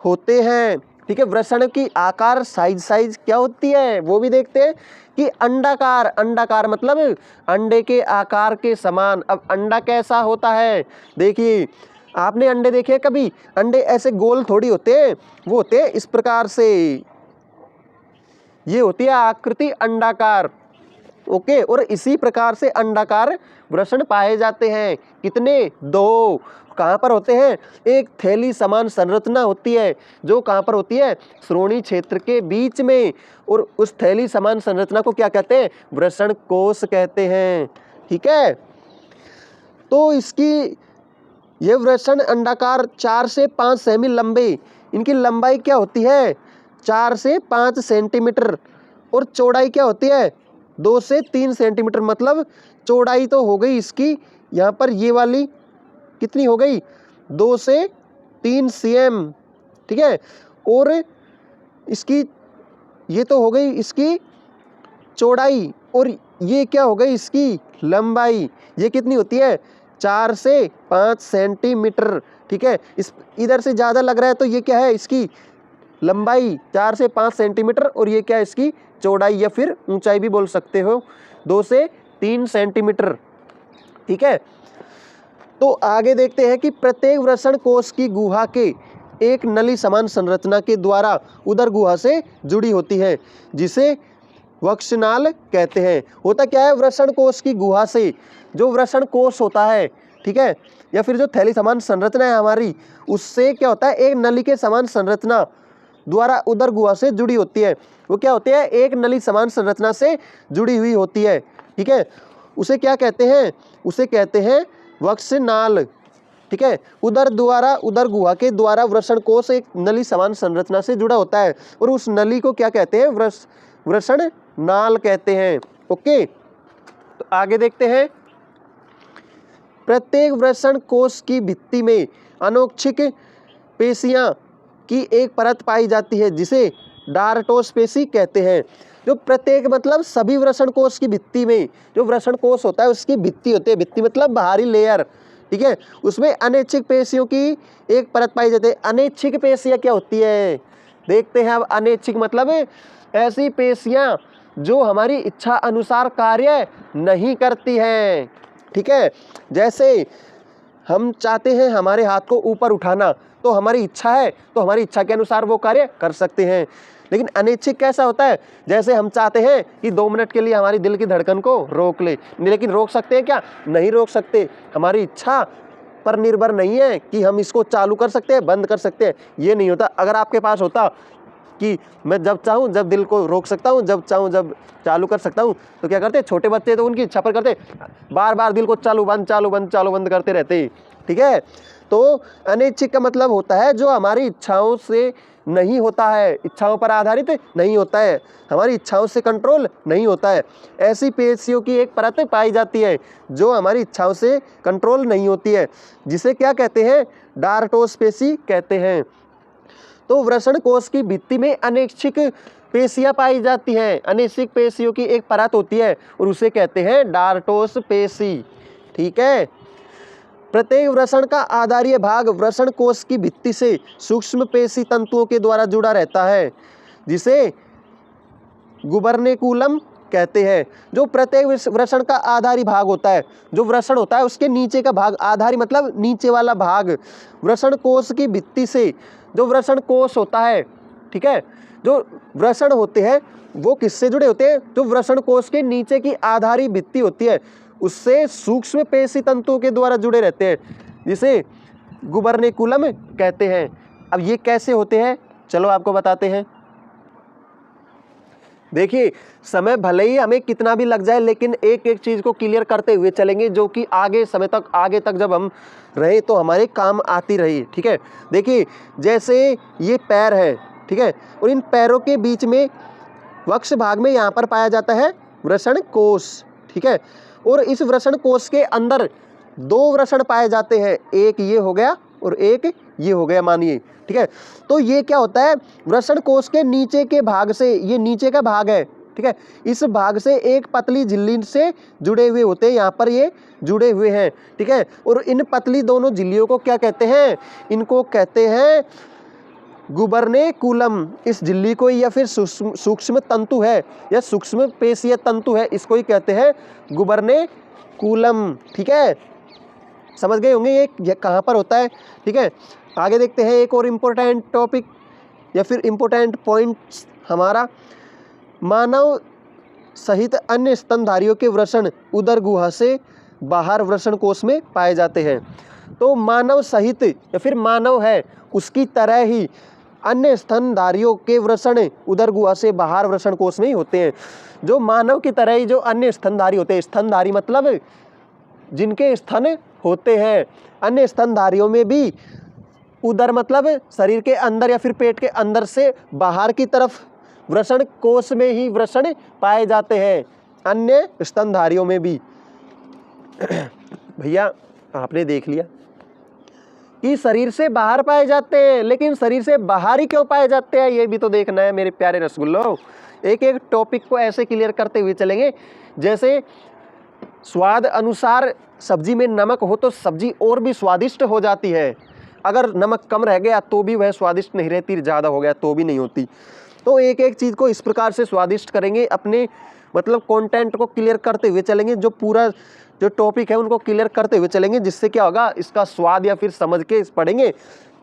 होते हैं, ठीक है। वृषण की आकार साइज क्या होती है वो भी देखते हैं कि अंडाकार, अंडाकार मतलब अंडे के आकार के समान। अब अंडा कैसा होता है? देखिए, आपने अंडे देखे हैं कभी? अंडे ऐसे गोल थोड़ी होते हैं, वो होते हैं इस प्रकार से, ये होती है आकृति अंडाकार। ओके, और इसी प्रकार से अंडाकार वृषण पाए जाते हैं। कितने? 2। कहाँ पर होते हैं? एक थैली समान संरचना होती है जो कहाँ पर होती है? श्रोणि क्षेत्र के बीच में, और उस थैली समान संरचना को क्या कहते हैं? वृषण कोश कहते हैं। ठीक है, तो इसकी ये वृषण अंडाकार 4 से 5 सेमी लंबे, इनकी लंबाई क्या होती है? 4 से 5 सेंटीमीटर, और चौड़ाई क्या होती है? 2 से 3 सेंटीमीटर। मतलब चौड़ाई तो हो गई इसकी, यहाँ पर ये वाली कितनी हो गई? 2 से 3 cm। ठीक है, और इसकी ये तो हो गई इसकी चौड़ाई, और ये क्या हो गई? इसकी लंबाई। ये कितनी होती है? 4 से 5 सेंटीमीटर। ठीक है, इस इधर से ज़्यादा लग रहा है तो ये क्या है? इसकी लंबाई 4 से 5 सेंटीमीटर, और ये क्या है? इसकी चौड़ाई या फिर ऊंचाई भी बोल सकते हो, 2 से 3 सेंटीमीटर। ठीक है, तो आगे देखते हैं कि प्रत्येक वृषण कोश की गुहा के एक नली समान संरचना के द्वारा उदर गुहा से जुड़ी होती है, जिसे वक्षनाल कहते हैं। होता क्या है? वृषण कोश की गुहा से जो वृषण कोश होता है, ठीक है, या फिर जो थैली समान संरचना है हमारी, उससे क्या होता है? एक नली के समान संरचना द्वारा उदर गुहा से जुड़ी होती है। वो क्या होती है? एक नली समान संरचना से जुड़ी हुई होती है। ठीक है, उसे क्या कहते हैं? उसे कहते हैं वक्षनाल। ठीक है, उदर गुहा के द्वारा वृषण कोश एक नली समान संरचना से जुड़ा होता है, और उस नली को क्या कहते हैं? वृषण नाल कहते हैं। ओके, तो आगे देखते हैं। प्रत्येक वृषण कोश की भित्ति में अनोक्षिक पेशियां की एक परत पाई जाती है, जिसे डार्टोस पेशी कहते हैं। जो प्रत्येक मतलब सभी वृषण कोश की भित्ति में, जो वृषण कोश होता है उसकी भित्ति होती है, भित्ति मतलब बाहरी लेयर। ठीक है, उसमें अनैच्छिक पेशियों की एक परत पाई जाती है। अनैच्छिक पेशियां क्या होती है? देखते हैं अब। अनैच्छिक मतलब ऐसी पेशियां जो हमारी इच्छा अनुसार कार्य नहीं करती हैं। ठीक है, जैसे हम चाहते हैं हमारे हाथ को ऊपर उठाना, तो हमारी इच्छा है, तो हमारी इच्छा के अनुसार वो कार्य कर सकते हैं। लेकिन अनैच्छिक कैसा होता है? जैसे हम चाहते हैं कि 2 मिनट के लिए हमारी दिल की धड़कन को रोक ले, लेकिन रोक सकते हैं क्या? नहीं रोक सकते। हमारी इच्छा पर निर्भर नहीं है कि हम इसको चालू कर सकते हैं, बंद कर सकते हैं, ये नहीं होता। अगर आपके पास होता कि मैं जब चाहूँ जब दिल को रोक सकता हूँ, जब चाहूँ जब चालू कर सकता हूँ, तो क्या करते? छोटे बच्चे तो उनकी इच्छा पर करते, बार बार दिल को चालू बंद करते रहते। ठीक है, तो अनैच्छिक का मतलब होता है जो हमारी इच्छाओं से नहीं होता है, इच्छाओं पर आधारित नहीं होता है, हमारी इच्छाओं से कंट्रोल नहीं होता है। ऐसी पेशियों की एक परत पाई जाती है जो हमारी इच्छाओं से कंट्रोल नहीं होती है, जिसे क्या कहते हैं? डार्टोस पेशी कहते हैं। तो वृषण कोश की भित्ति में अनैच्छिक पेशियां पाई जाती हैं। अनैच्छिक पेशियों की एक परत होती है और उसे कहते हैं डार्टोस पेशी। ठीक है, प्रत्येक वृषण का आधारीय भाग वृषण कोश की भित्ति से सूक्ष्म पेशी तंतुओं के द्वारा जुड़ा रहता है, जिसे गुबर्नेकुलम कहते हैं। जो प्रत्येक वृषण का आधारी भाग होता है, जो वृषण होता है उसके नीचे का भाग, आधारी मतलब नीचे वाला भाग, वृषण कोश की भित्ति से, जो वृषण कोश होता है, ठीक है, जो वृषण होते हैं वो किससे जुड़े होते हैं? जो वृषण कोश के नीचे की आधारी भित्ति होती है उससे सूक्ष्म पेशी तंतुओं के द्वारा जुड़े रहते हैं, जिसे गुबर्नेकुलम कहते हैं। अब ये कैसे होते हैं, चलो आपको बताते हैं। देखिए, समय भले ही हमें कितना भी लग जाए, लेकिन एक एक चीज़ को क्लियर करते हुए चलेंगे, जो कि आगे तक जब हम रहे तो हमारे काम आती रही। ठीक है, देखिए जैसे ये पैर है, ठीक है, और इन पैरों के बीच में वक्ष भाग में यहाँ पर पाया जाता है वृषण कोश। ठीक है, और इस वृषण कोश के अंदर 2 वृषण पाए जाते हैं, एक ये हो गया और एक ये हो गया मानिए। ठीक है, तो ये क्या होता है? वृषण कोश के नीचे के भाग से, ये नीचे का भाग है, ठीक है, इस भाग से एक पतली झिल्ली से जुड़े हुए होते हैं, यहाँ पर ये जुड़े हुए हैं। ठीक है, और इन पतली दोनों झिल्लियों को क्या कहते हैं? इनको कहते हैं गुबर्नेकुलम। इस झिल्ली को, या फिर सूक्ष्म तंतु है या सूक्ष्म पेशीय तंतु है, इसको ही कहते हैं गुबर्नेकुलम। ठीक है, समझ गए होंगे ये कहाँ पर होता है। ठीक है, आगे देखते हैं एक और इम्पोर्टेंट टॉपिक या फिर इम्पोर्टेंट पॉइंट्स हमारा, मानव सहित अन्य स्तनधारियों के वृषण उदर गुहा से बाहर वृषण कोश में पाए जाते हैं। तो मानव सहित या फिर मानव है उसकी तरह ही अन्य स्तनधारियों के वृषण उदर गुहा से बाहर वृषण कोश में ही होते हैं। जो मानव की तरह ही जो अन्य स्तनधारी होते हैं, स्तनधारी मतलब जिनके स्तन होते हैं, अन्य स्तनधारियों में भी उदर मतलब शरीर के अंदर या फिर पेट के अंदर से बाहर की तरफ वृषण कोश में ही वृषण पाए जाते हैं, अन्य स्तनधारियों में भी। भैया आपने देख लिया कि शरीर से बाहर पाए जाते हैं, लेकिन शरीर से बाहर ही क्यों पाए जाते हैं ये भी तो देखना है मेरे प्यारे रसगुल्लो। एक एक टॉपिक को ऐसे क्लियर करते हुए चलेंगे। जैसे स्वाद अनुसार सब्जी में नमक हो तो सब्जी और भी स्वादिष्ट हो जाती है, अगर नमक कम रह गया तो भी वह स्वादिष्ट नहीं रहती, ज़्यादा हो गया तो भी नहीं होती। तो एक एक चीज़ को इस प्रकार से स्वादिष्ट करेंगे, अपने मतलब कंटेंट को क्लियर करते हुए चलेंगे, जो पूरा जो टॉपिक है उनको क्लियर करते हुए चलेंगे, जिससे क्या होगा इसका स्वाद या फिर समझ के पढ़ेंगे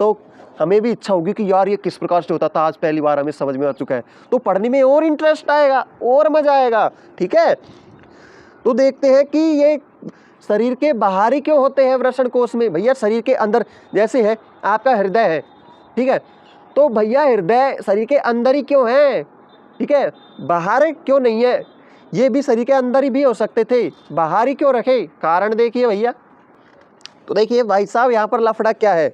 तो हमें भी इच्छा होगी कि यार ये किस प्रकार से होता था, आज पहली बार हमें समझ में आ चुका है, तो पढ़ने में और इंटरेस्ट आएगा और मजा आएगा। ठीक है, तो देखते हैं कि ये शरीर के बाहर ही क्यों होते हैं वृषण कोश में। भैया शरीर के अंदर जैसे है आपका हृदय है, ठीक है, तो भैया हृदय शरीर के अंदर ही क्यों है, ठीक है, बाहर क्यों नहीं है। ये भी शरीर के अंदर ही भी हो सकते थे, बाहर ही क्यों रखे, कारण देखिए भैया। तो देखिए भाई साहब यहाँ पर लफड़ा क्या है,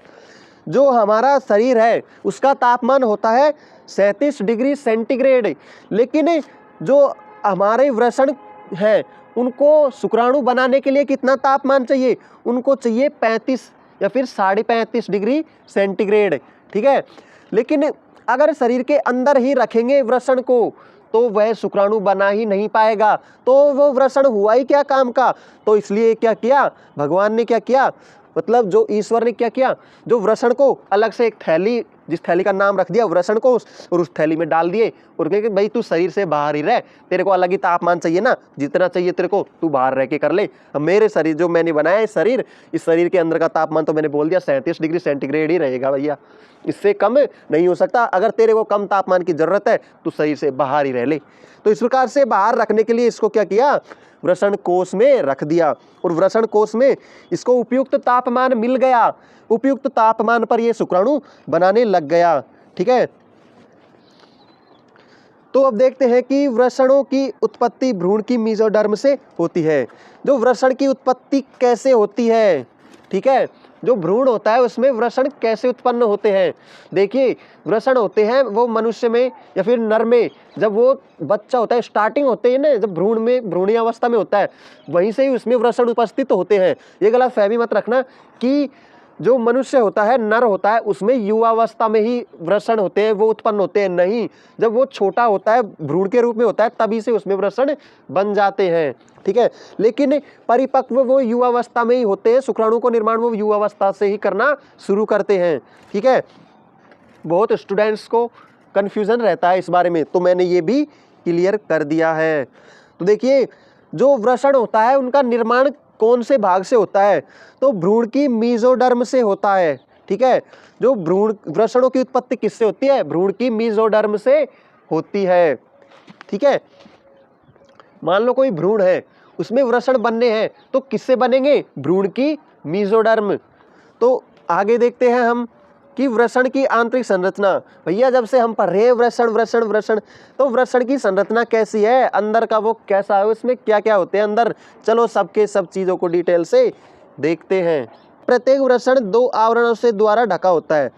जो हमारा शरीर है उसका तापमान होता है 37 डिग्री सेंटीग्रेड, लेकिन जो हमारे वृषण हैं उनको शुक्राणु बनाने के लिए कितना तापमान चाहिए, उनको चाहिए 35 या फिर 35.5 डिग्री सेंटीग्रेड। ठीक है, लेकिन अगर शरीर के अंदर ही रखेंगे वृषण को तो वह शुक्राणु बना ही नहीं पाएगा, तो वो वृषण हुआ ही क्या काम का। तो इसलिए क्या किया भगवान ने, क्या किया मतलब जो ईश्वर ने क्या किया, जो वृषण को अलग से एक थैली, जिस थैली का नाम रख दिया वृषण को, और उस थैली में डाल दिए और कहे कि भाई तू शरीर से बाहर ही रह, तेरे को अलग ही तापमान चाहिए ना, जितना चाहिए तेरे को तू बाहर रह के कर ले। अब मेरे शरीर जो मैंने बनाया है शरीर, इस शरीर के अंदर का तापमान तो मैंने बोल दिया 37 डिग्री सेंटीग्रेड ही रहेगा भैया, इससे कम नहीं हो सकता। अगर तेरे को कम तापमान की जरूरत है तो शरीर से बाहर ही रह ले। तो इस प्रकार से बाहर रखने के लिए इसको क्या किया, वृषण कोश में रख दिया, और वृषण कोश में इसको उपयुक्त तापमान मिल गया, उपयुक्त तापमान पर यह शुक्राणु बनाने लग गया। ठीक है, तो अब देखते हैं कि वृषणों की उत्पत्ति भ्रूण की मेसोडर्म से होती है। जो वृषण की उत्पत्ति कैसे होती है, ठीक है, जो भ्रूण होता है उसमें वृषण कैसे उत्पन्न होते हैं। देखिए वृषण होते हैं वो मनुष्य में या फिर नर में, जब वो बच्चा होता है, स्टार्टिंग होते हैं ना, जब भ्रूण में भ्रूणी अवस्था में होता है वहीं से ही उसमें वृषण उपस्थित होते हैं। ये गलत फहमी मत रखना कि जो मनुष्य होता है, नर होता है, उसमें युवावस्था में ही वृषण होते हैं, वो उत्पन्न होते हैं, नहीं, जब वो छोटा होता है भ्रूण के रूप में होता है तभी से उसमें वृषण बन जाते हैं। ठीक है, लेकिन परिपक्व वो युवावस्था में ही होते हैं, शुक्राणु को निर्माण वो युवावस्था से ही करना शुरू करते हैं। ठीक है, बहुत स्टूडेंट्स को कन्फ्यूजन रहता है इस बारे में, तो मैंने ये भी क्लियर कर दिया है। तो देखिए जो वृषण होता है उनका निर्माण कौन से भाग से होता है, तो भ्रूण की मेसोडर्म से होता है। ठीक है, जो भ्रूण वृषणों की उत्पत्ति किससे होती है, भ्रूण की मेसोडर्म से होती है। ठीक है, मान लो कोई भ्रूण है उसमें वृषण बनने हैं तो किससे बनेंगे, भ्रूण की मेसोडर्म। तो आगे देखते हैं हम कि वृषण की आंतरिक संरचना। भैया जब से हम पढ़ रहे हैं वृषण वृषण वृषण, तो वृषण की संरचना कैसी है, अंदर का वो कैसा है, उसमें क्या क्या होते हैं अंदर, चलो सबके सब चीज़ों को डिटेल से देखते हैं। प्रत्येक वृषण 2 आवरणों से द्वारा ढका होता है।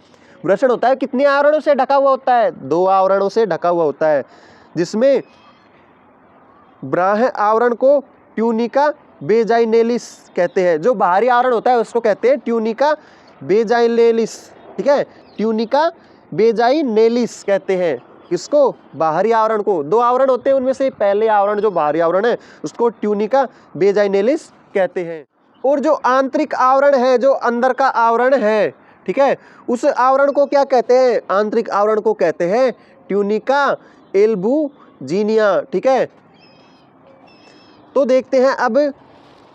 वृषण होता है कितने आवरणों से ढका हुआ होता है, 2 आवरणों से ढका हुआ होता है, जिसमें बाह्य आवरण को ट्यूनिका बेजाइनेलिस कहते हैं। जो बाहरी आवरण होता है उसको कहते हैं ट्यूनिका बेजाइनेलिस। ठीक है, ट्यूनिका बेजाइनेलिस कहते हैं किसको, बाहरी आवरण को। 2 आवरण होते हैं, उनमें से पहले आवरण जो बाहरी आवरण है उसको ट्यूनिका बेजाइनेलिस कहते हैं। और जो आंतरिक आवरण है, जो अंदर का आवरण है, ठीक है, उस आवरण को क्या कहते हैं, आंतरिक आवरण को कहते हैं ट्यूनिका एल्बुजिनिया। ठीक है, तो देखते हैं अब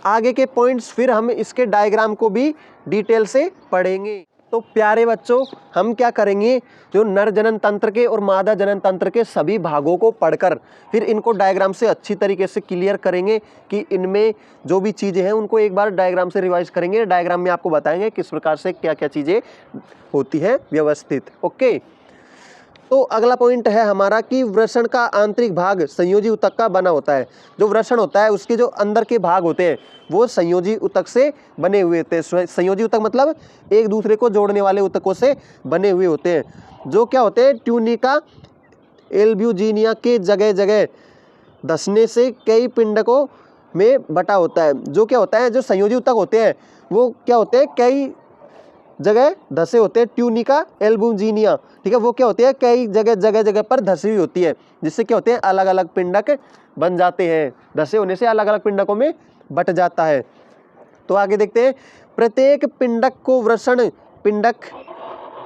आगे के पॉइंट्स फिर हम इसके डायग्राम को भी डिटेल से पढ़ेंगे। तो प्यारे बच्चों, हम क्या करेंगे, जो नर जनन तंत्र के और मादा जनन तंत्र के सभी भागों को पढ़कर फिर इनको डायग्राम से अच्छी तरीके से क्लियर करेंगे कि इनमें जो भी चीज़ें हैं उनको एक बार डायग्राम से रिवाइज करेंगे। डायग्राम में आपको बताएंगे किस प्रकार से क्या क्या चीज़ें होती हैं व्यवस्थित। ओके, तो अगला पॉइंट है हमारा कि वृषण का आंतरिक भाग संयोजी ऊतक का बना होता है। जो वृषण होता है उसके जो अंदर के भाग होते हैं वो संयोजी ऊतक से बने हुए होते हैं। संयोजी ऊतक मतलब एक दूसरे को जोड़ने वाले ऊतकों से बने हुए होते हैं, जो क्या होते हैं, ट्यूनिका एल्ब्यूजिनिया के जगह जगह धंसने से कई पिंडकों में बटा होता है। जो क्या होता है, जो संयोजी ऊतक होते हैं वो क्या होते हैं, कई जगह धसे होते हैं। ट्यूनिका एल्ब्यूजिनिया, ठीक है, वो क्या होती है, कई जगह जगह पर धसी हुई होती है, जिससे क्या होते हैं, अलग अलग पिंडक बन जाते हैं। धसे होने से अलग अलग पिंडकों में बट जाता है। तो आगे देखते हैं, प्रत्येक पिंडक को वृषण पिंडक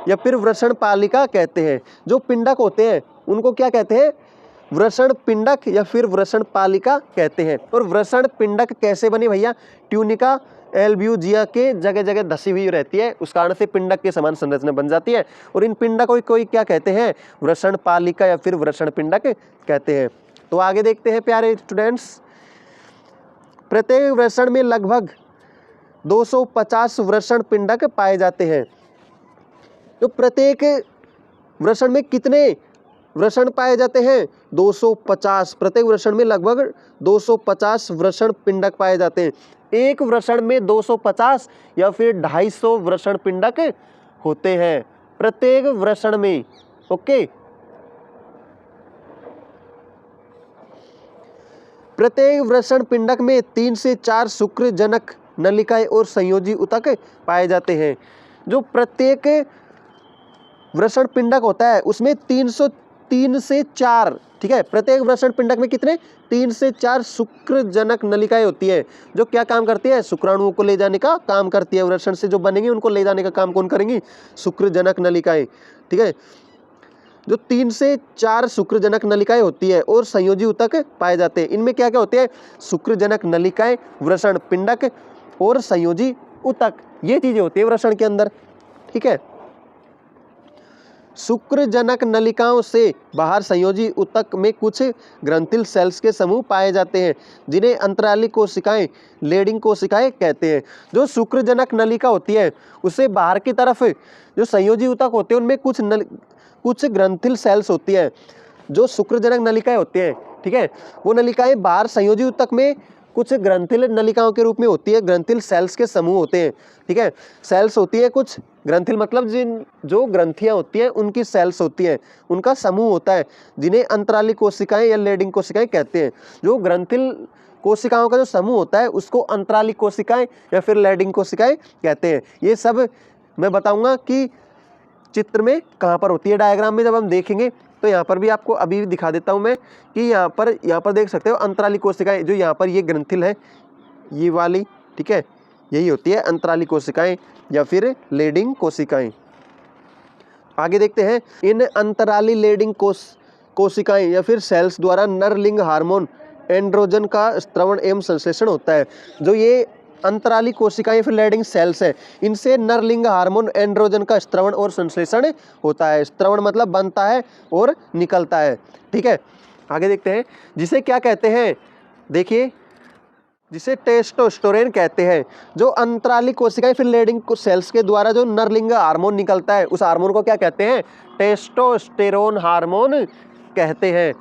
या फिर वृषण पालिका कहते हैं। जो पिंडक होते हैं उनको क्या कहते हैं, वृषण पिंडक या फिर वृषण पालिका कहते हैं। और वृषण पिंडक कैसे बनी भैया, ट्यूनिका एल्ब्यूजिया के जगह जगह धसी हुई रहती है, उस कारण से पिंडक के समान संरचना बन जाती है। और इन पिंडक को कोई क्या कहते हैं, वृषण पालिका या फिर वृषण पिंडक कहते हैं। तो आगे देखते हैं प्यारे स्टूडेंट्स, प्रत्येक वृषण में लगभग 250 वृषण पिंडक पाए जाते हैं। तो प्रत्येक वृषण में कितने वृषण पाए जाते हैं, 250। प्रत्येक वृषण में लगभग 250 वृषण पिंडक पाए जाते हैं। एक वृषण में 250 या फिर 250 वृषण पिंडक होते हैं प्रत्येक वृषण में। ओके, प्रत्येक वृषण पिंडक में 3 से 4 शुक्रजनक नलिकाएं और संयोजी ऊतक पाए जाते हैं। जो प्रत्येक वृषण पिंडक होता है उसमें 3 से 4, ठीक है, प्रत्येक वृषण पिंडक में कितने, 3 से 4 शुक्रजनक नलिकाएं होती है, जो क्या काम करती है, शुक्राणुओं को ले जाने का काम करती है। वृषण से जो बनेंगे उनको ले जाने का काम कौन करेंगी, शुक्रजनक नलिकाएं, ठीक है। जो 3 से 4 शुक्रजनक नलिकाएं होती है और संयोजी ऊतक पाए जाते हैं। इनमें क्या क्या होते हैं, शुक्रजनक नलिकाएं, वृषण पिंडक और संयोजी ऊतक, ये चीजें होती है वृषण के अंदर, ठीक है। शुक्रजनक नलिकाओं से बाहर संयोजी ऊतक में कुछ ग्रंथिल सेल्स के समूह पाए जाते हैं, जिन्हें अंतराली कोशिकाएं, लेडिंग कोशिकाएं कहते हैं। जो शुक्रजनक नलिका होती है उससे बाहर की तरफ जो संयोजी ऊतक होते हैं उनमें कुछ ग्रंथिल सेल्स होती है। जो शुक्रजनक नलिकाएं होती हैं, ठीक है, वो नलिकाएं बाहर संयोजी ऊतक में कुछ ग्रंथिल नलिकाओं के रूप में होती है। ग्रंथिल सेल्स के समूह होते हैं, ठीक है, सेल्स होती है कुछ, ग्रंथिल मतलब जो ग्रंथियां होती हैं उनकी सेल्स होती हैं, उनका समूह होता है, जिन्हें अंतराली कोशिकाएं या लेडिंग कोशिकाएं कहते हैं। जो ग्रंथिल कोशिकाओं का जो समूह होता है उसको अंतराली कोशिकाएं या फिर लेडिंग कोशिकाएं कहते हैं। ये सब मैं बताऊंगा कि चित्र में कहाँ पर होती है, डायग्राम में जब हम देखेंगे। तो यहाँ पर भी आपको अभी भी दिखा देता हूँ मैं कि यहाँ पर देख सकते हो अंतराली कोशिकाएं, जो यहाँ पर ये ग्रंथिल है ये वाली, ठीक है, यही होती है अंतराली कोशिकाएं या फिर लेडिंग कोशिकाएं। आगे देखते हैं, इन अंतराली लेडिंग कोशिकाएं या फिर सेल्स द्वारा नरलिंग हार्मोन एंड्रोजन का स्त्रवण एवं संश्लेषण होता है। जो ये अंतराली कोशिकाएं फिर लेडिंग सेल्स है, इनसे नरलिंग हार्मोन एंड्रोजन का स्त्रवण और संश्लेषण होता है। स्त्रवण मतलब बनता है और निकलता है, ठीक है। आगे देखते हैं, जिसे क्या कहते हैं, देखिए, जिसे टेस्टोस्टेरोन कहते हैं। जो अंतराली कोशिकाएं फिर लेडिंग सेल्स के द्वारा जो नरलिंग हार्मोन निकलता है उस हार्मोन को क्या कहते हैं, टेस्टोस्टेरोन हार्मोन कहते हैं।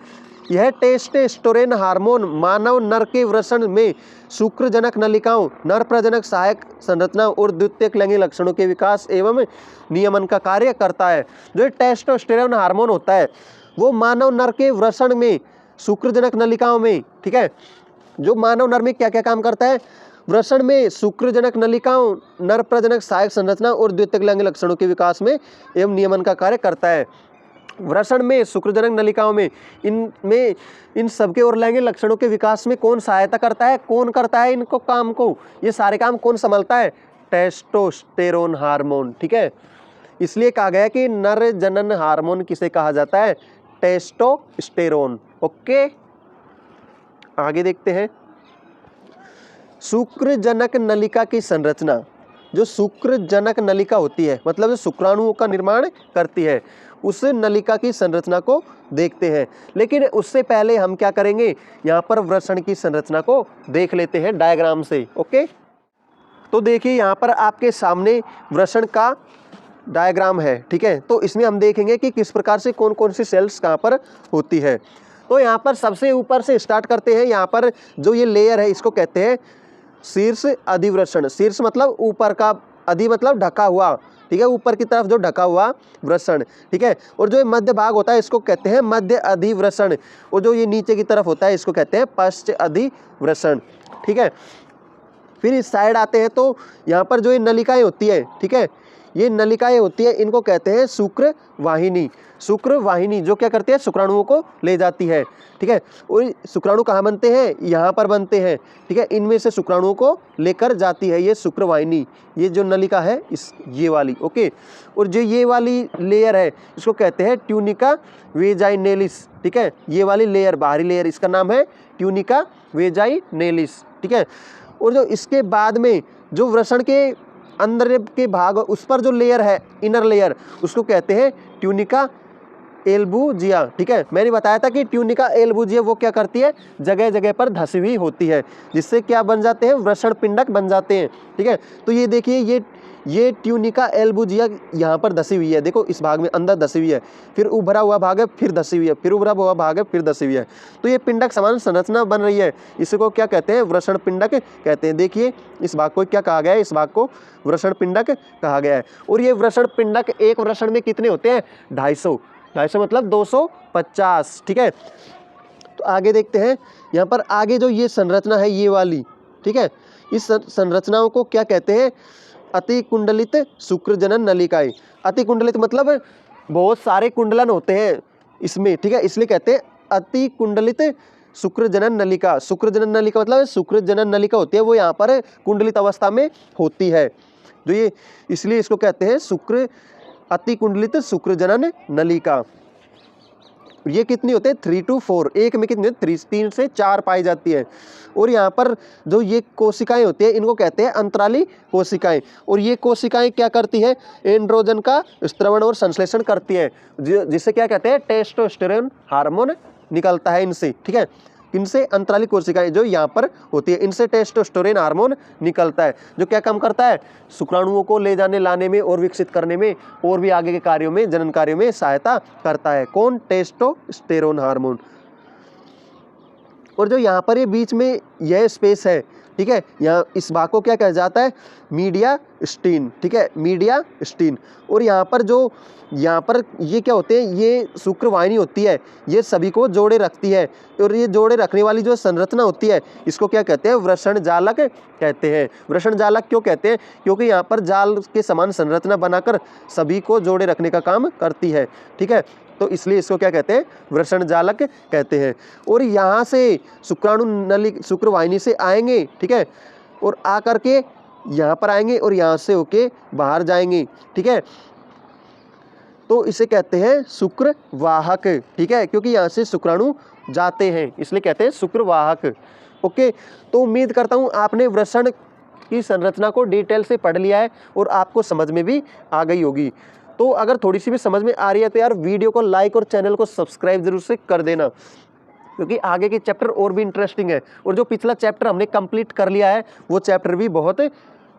यह टेस्टोस्टेरोन हार्मोन मानव नर के वृषण में शुक्रजनक नलिकाओं, नर प्रजनक सहायक संरचना और द्वितीयक लैंगिक लक्षणों के विकास एवं नियमन का कार्य करता है। जो टेस्टोस्टेरोन हार्मोन होता है वो मानव नर के वृषण में शुक्रजनक नलिकाओं में, ठीक है, जो मानव नर में क्या क्या काम करता है, वृषण में शुक्रजनक नलिकाओं, नर प्रजनक सहायक संरचना और द्वितीयक लैंगिक लक्षणों के विकास में एवं नियमन का कार्य करता है। वृषण में, शुक्रजनक नलिकाओं में, इन सबके और लैंगिक लक्षणों के विकास में कौन सहायता करता है, कौन करता है इनको काम को, ये सारे काम कौन संभालता है, टेस्टोस्टेरोन हार्मोन, ठीक है। इसलिए कहा गया कि नर जनन हार्मोन किसे कहा जाता है, टेस्टोस्टेरोन। ओके, आगे देखते हैं, शुक्रजनक नलिका की संरचना, जो शुक्रजनक नलिका होती है मतलब जो शुक्राणुओं का निर्माण करती है, उस नलिका की संरचना को देखते हैं। लेकिन उससे पहले हम क्या करेंगे, यहाँ पर वृषण की संरचना को देख लेते हैं डायग्राम से। ओके, तो देखिए यहाँ पर आपके सामने वृषण का डायग्राम है, ठीक है। तो इसमें हम देखेंगे कि किस प्रकार से कौन कौन सी सेल्स कहाँ पर होती है। तो यहाँ पर सबसे ऊपर से स्टार्ट करते हैं। यहाँ पर जो ये लेयर है इसको कहते हैं शीर्ष अधिवृषण। शीर्ष मतलब ऊपर का, अधि मतलब ढका हुआ, ठीक है, ऊपर की तरफ जो ढका हुआ वृषण, ठीक है। और जो ये मध्य भाग होता है इसको कहते हैं मध्य अधिवृषण, और जो ये नीचे की तरफ होता है इसको कहते हैं पश्च अधिवृषण, ठीक है। फिर इस साइड आते हैं तो यहाँ पर जो ये नलिकाएं होती है, ठीक है, ये नलिकाएं होती है, इनको कहते हैं शुक्रवाहिनी। शुक्रवाहिनी जो क्या करती है, शुक्राणुओं को ले जाती है, ठीक है। और शुक्राणु कहाँ बनते हैं, यहाँ पर बनते हैं, ठीक है। इनमें से शुक्राणुओं को लेकर जाती है ये शुक्रवाहिनी, ये जो नलिका है इस ये वाली। ओके, और जो ये वाली लेयर है इसको कहते हैं ट्यूनिका वेजाइनेलिस, ठीक है। ये वाली लेयर, बाहरी लेयर, इसका नाम है ट्यूनिका वेजाइनेलिस, ठीक है। और जो इसके बाद में जो वृषण के अंदर के भाग उस पर जो लेयर है, इनर लेयर, उसको कहते हैं ट्यूनिका एल्बुजिया, ठीक है। मैंने बताया था कि ट्यूनिका एल्बुजिया वो क्या करती है, जगह जगह पर धसी हुई होती है, जिससे क्या बन जाते हैं, वृषण पिंडक बन जाते हैं, ठीक है। तो ये देखिए ये ट्यूनिका एल्बुजिया यहाँ पर धसी हुई है, देखो इस भाग में अंदर धसी हुई है, फिर उभरा हुआ भाग है, फिर धसी हुई है, फिर उभरा हुआ भाग है, फिर धसी हुई है। तो ये पिंडक समान संरचना बन रही है, इसको क्या कहते हैं, वृषण पिंडक कहते हैं। देखिए इस भाग को क्या कहा गया है, इस भाग को वृषण पिंडक कहा गया है। और ये वृषण पिंडक एक वृषण में कितने होते हैं, 250 मतलब 250, ठीक है। तो आगे देखते हैं, यहाँ पर आगे जो ये संरचना है ये वाली, ठीक है, इस संरचनाओं को क्या कहते हैं, अति कुंडलित शुक्रजनन नलिकाएं। अति कुंडलित मतलब बहुत सारे कुंडलन होते हैं इसमें, ठीक है, इसलिए कहते हैं अति कुंडलित शुक्रजनन नलिका। शुक्रजनन नलिका मतलब शुक्रजनन नलिका होती है वो यहाँ पर कुंडलित अवस्था में होती है, जो ये इसलिए इसको कहते हैं शुक्र अति कुंडलित शुक्रजनन नलिका। ये कितनी होते हैं, 3 to 4, एक में कितने 3 से 4 पाई जाती है। और यहाँ पर जो ये कोशिकाएं होती है इनको कहते हैं अंतराली कोशिकाएं। और ये कोशिकाएं क्या करती है, एंड्रोजन का स्त्रवण और संश्लेषण करती है, जिससे क्या कहते हैं, टेस्टोस्टेरोन हार्मोन निकलता है इनसे, ठीक है। इनसे अंतराली कोशिकाएं जो यहाँ पर होती है, इनसे टेस्टोस्टेरोन हार्मोन निकलता है, जो क्या काम करता है, शुक्राणुओं को ले जाने लाने में और विकसित करने में और भी आगे के कार्यों में, जनन कार्यों में सहायता करता है। कौन, टेस्टोस्टेरोन हार्मोन। और जो यहाँ पर ये बीच में यह स्पेस है, ठीक है, यहाँ इस भाग को क्या कहा जाता है, मीडिया स्टीन, ठीक है, मीडिया स्टीन। और यहाँ पर जो यहाँ पर ये क्या होते हैं, ये शुक्रवाहिनी होती है, ये सभी को जोड़े रखती है। और ये जोड़े रखने वाली जो संरचना होती है इसको क्या कहते हैं, वृषण जालक कहते हैं। वृषण जालक क्यों कहते हैं, क्योंकि यहाँ पर जाल के समान संरचना बनाकर सभी को जोड़े रखने का काम करती है, ठीक है। तो इसलिए इसको क्या कहते हैं, वृषण जालक कहते हैं। और यहाँ से शुक्राणु नली शुक्रवाहिनी से आएंगे, ठीक है, और आकर के यहाँ पर आएंगे और यहाँ से होके बाहर जाएंगे, ठीक है। तो इसे कहते हैं शुक्रवाहक, ठीक है, क्योंकि यहाँ से शुक्राणु जाते हैं इसलिए कहते हैं शुक्रवाहक। ओके, तो उम्मीद करता हूँ आपने वृषण की संरचना को डिटेल से पढ़ लिया है और आपको समझ में भी आ गई होगी। तो अगर थोड़ी सी भी समझ में आ रही है तो यार वीडियो को लाइक और चैनल को सब्सक्राइब जरूर से कर देना, क्योंकि आगे के चैप्टर और भी इंटरेस्टिंग है। और जो पिछला चैप्टर हमने कंप्लीट कर लिया है वो चैप्टर भी बहुत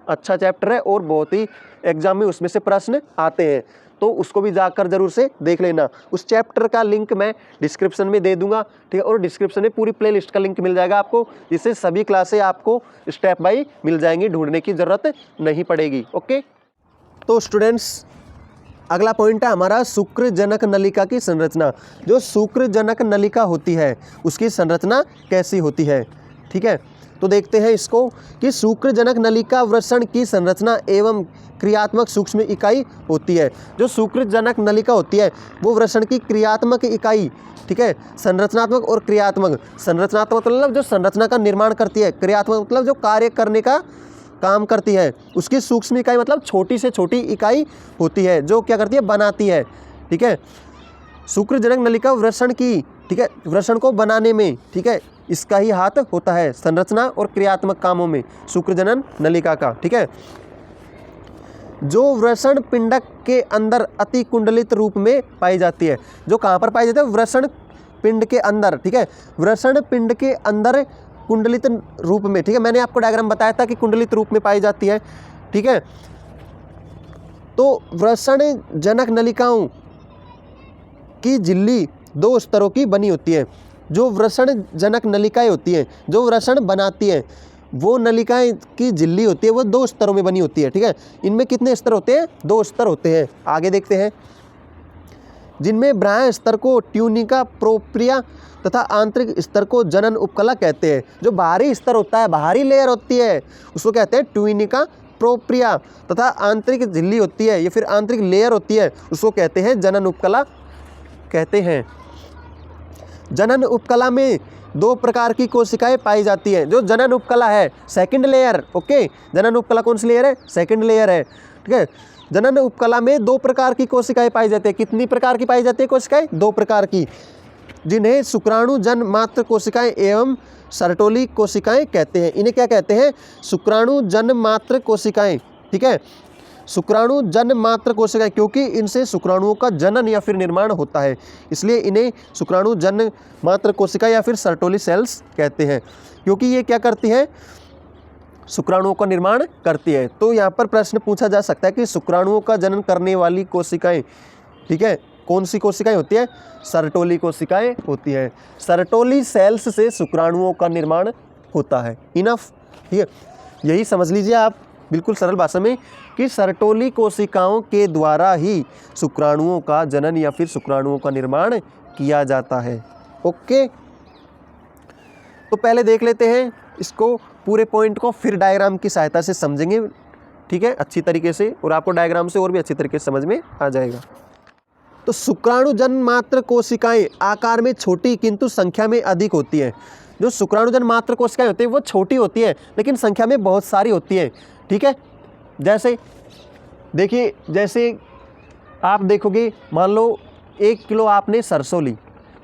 अच्छा चैप्टर है और बहुत ही एग्जाम में उसमें से प्रश्न आते हैं, तो उसको भी जाकर जरूर से देख लेना। उस चैप्टर का लिंक मैं डिस्क्रिप्शन में दे दूंगा, ठीक है, और डिस्क्रिप्शन में पूरी प्लेलिस्ट का लिंक मिल जाएगा आपको, जिससे सभी क्लासें आपको स्टेप बाय मिल जाएंगी, ढूंढने की ज़रूरत नहीं पड़ेगी। ओके, तो स्टूडेंट्स अगला पॉइंट है हमारा शुक्रजनक नलिका की संरचना। जो शुक्रजनक नलिका होती है उसकी संरचना कैसी होती है, ठीक है। तो देखते हैं इसको कि शुक्रजनक नलिका वृषण की संरचना एवं क्रियात्मक सूक्ष्म इकाई होती है। जो शुक्रजनक नलिका होती है वो वृषण की क्रियात्मक इकाई, ठीक है, संरचनात्मक और क्रियात्मक। संरचनात्मक मतलब जो संरचना का निर्माण करती है, क्रियात्मक मतलब जो कार्य करने का काम करती है। उसकी सूक्ष्म इकाई मतलब छोटी से छोटी इकाई होती है जो क्या करती है, बनाती है, ठीक है। शुक्रजनक नलिका वृषण की ठीक है, वृषण को बनाने में, ठीक है, इसका ही हाथ होता है संरचना और क्रियात्मक कामों में शुक्रजनन नलिका का। ठीक है, जो वृषण पिंडक के अंदर अति कुंडलित रूप में पाई जाती है। जो कहाँ पर पाई जाती है? वृषण पिंड के अंदर। ठीक है, वृषण पिंड के अंदर कुंडलित रूप में। ठीक है, मैंने आपको डायग्राम बताया था कि कुंडलित रूप में पाई जाती है। ठीक है, तो वृषण जनक नलिकाओं की झिल्ली 2 स्तरों की बनी होती है। जो वृषण जनक नलिकाएं होती हैं, जो वृषण बनाती हैं, वो नलिकाएं की झिल्ली होती है, वो 2 स्तरों में बनी होती है। ठीक है, इनमें कितने स्तर होते हैं? 2 स्तर होते हैं। आगे देखते हैं, जिनमें बाह्य स्तर को ट्यूनिका प्रोप्रिया तथा आंतरिक स्तर को जनन उपकला कहते हैं। जो बाहरी स्तर होता है, बाहरी लेयर होती है, उसको कहते हैं ट्यूनिका प्रोप्रिया, तथा आंतरिक झिल्ली होती है या फिर आंतरिक लेयर होती है, उसको कहते हैं जनन उपकला कहते हैं। जनन उपकला में 2 प्रकार की कोशिकाएं पाई जाती हैं। जो जनन उपकला है, सेकंड लेयर, ओके, जनन उपकला कौन सी लेयर है? सेकंड लेयर है। ठीक है, जनन उपकला में 2 प्रकार की कोशिकाएं पाई जाती है। कितनी प्रकार की पाई जाती है कोशिकाएं? 2 प्रकार की, जिन्हें शुक्राणु जन मात्र कोशिकाएं एवं सर्टोली कोशिकाएं कहते हैं। इन्हें क्या कहते हैं? शुक्राणु जन मात्र कोशिकाएं। ठीक है, शुक्राणु जन मात्र कोशिकाएं, क्योंकि इनसे शुक्राणुओं का जनन या फिर निर्माण होता है, इसलिए इन्हें शुक्राणु जन मात्र कोशिका या फिर सर्टोली सेल्स कहते हैं। क्योंकि ये क्या करती है? शुक्राणुओं का निर्माण करती है। तो यहाँ पर प्रश्न पूछा जा सकता है कि शुक्राणुओं का जनन करने वाली कोशिकाएं, ठीक है, कौन सी कोशिकाएं होती है? सर्टोली कोशिकाएं होती है। सर्टोली सेल्स से शुक्राणुओं का निर्माण होता है। इनफ। ठीक है, यही समझ लीजिए आप बिल्कुल सरल भाषा में कि सर्टोली कोशिकाओं के द्वारा ही शुक्राणुओं का जनन या फिर शुक्राणुओं का निर्माण किया जाता है। ओके, तो पहले देख लेते हैं इसको, पूरे पॉइंट को, फिर डायग्राम की सहायता से समझेंगे। ठीक है, अच्छी तरीके से, और आपको डायग्राम से और भी अच्छी तरीके से समझ में आ जाएगा। तो शुक्राणु जन मात्र कोशिकाएं आकार में छोटी किंतु संख्या में अधिक होती हैं। जो शुक्राणु जन मात्र कोशिकाएं होती हैं वो छोटी होती हैं लेकिन संख्या में बहुत सारी होती हैं। ठीक है, जैसे देखिए, जैसे आप देखोगे, मान लो 1 किलो आपने सरसों ली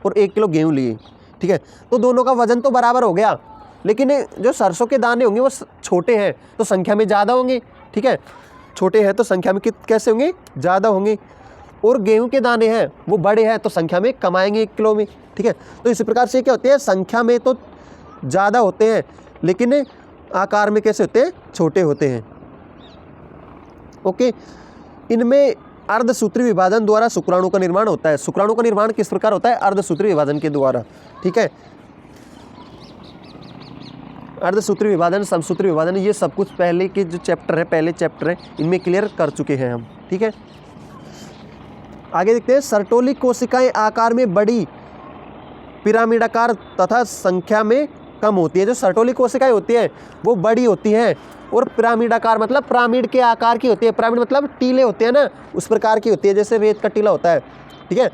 और 1 किलो गेहूँ लिए। ठीक है, तो दोनों का वजन तो बराबर हो गया, लेकिन जो सरसों के दाने होंगे वो छोटे हैं तो संख्या में ज़्यादा होंगे। ठीक है, छोटे हैं तो संख्या में कैसे होंगे? ज़्यादा होंगे। और गेहूं के दाने हैं वो बड़े हैं तो संख्या में कम आएंगे 1 किलो में। ठीक है, तो इसी प्रकार से क्या होते हैं? संख्या में तो ज़्यादा होते हैं लेकिन आकार में कैसे होते हैं? छोटे होते हैं। ओके, इनमें अर्धसूत्री विभाजन द्वारा शुक्राणु का निर्माण होता है। शुक्राणु का निर्माण किस प्रकार होता है? अर्धसूत्री विभाजन के द्वारा। ठीक है, अर्धसूत्री विभाजन, समसूत्री विभाजन, ये सब कुछ पहले के जो चैप्टर है, पहले चैप्टर है, इनमें क्लियर कर चुके हैं हम। ठीक है, आगे देखते हैं। सर्टोली कोशिकाएं आकार में बड़ी, पिरामिडाकार तथा संख्या में कम होती है। जो सर्टोली कोशिकाएं होती हैं वो बड़ी होती हैं और पिरामिडाकार मतलब पिरामिड के आकार की होती है। पिरामिड मतलब टीले होते हैं ना, उस प्रकार की होती है, जैसे रेत का टीला होता है। ठीक है,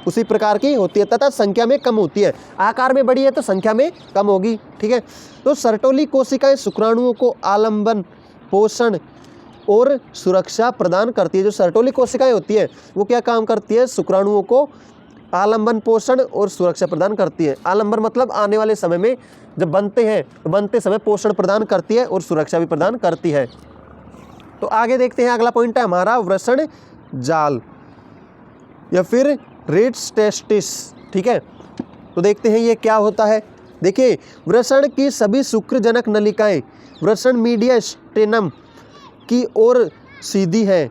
उसी प्रकार की होती है तथा संख्या में कम होती है। आकार में बड़ी है तो संख्या में कम होगी। ठीक है, तो सर्टोली कोशिकाएं शुक्राणुओं को आलंबन, पोषण और सुरक्षा प्रदान करती है। जो सर्टोली कोशिकाएं होती है वो क्या काम करती है? शुक्राणुओं को आलंबन, पोषण और सुरक्षा प्रदान करती है। आलंबन मतलब आने वाले समय में जब बनते हैं तो बनते समय पोषण प्रदान करती है और सुरक्षा भी प्रदान करती है। तो आगे देखते हैं, अगला पॉइंट है हमारा वृषण जाल या फिर रेट्स टेस्टिस। ठीक है, तो देखते हैं ये क्या होता है। देखिए, वृषण की सभी शुक्रजनक नलिकाएं वृषण मीडिया स्टेनम की ओर सीधी है।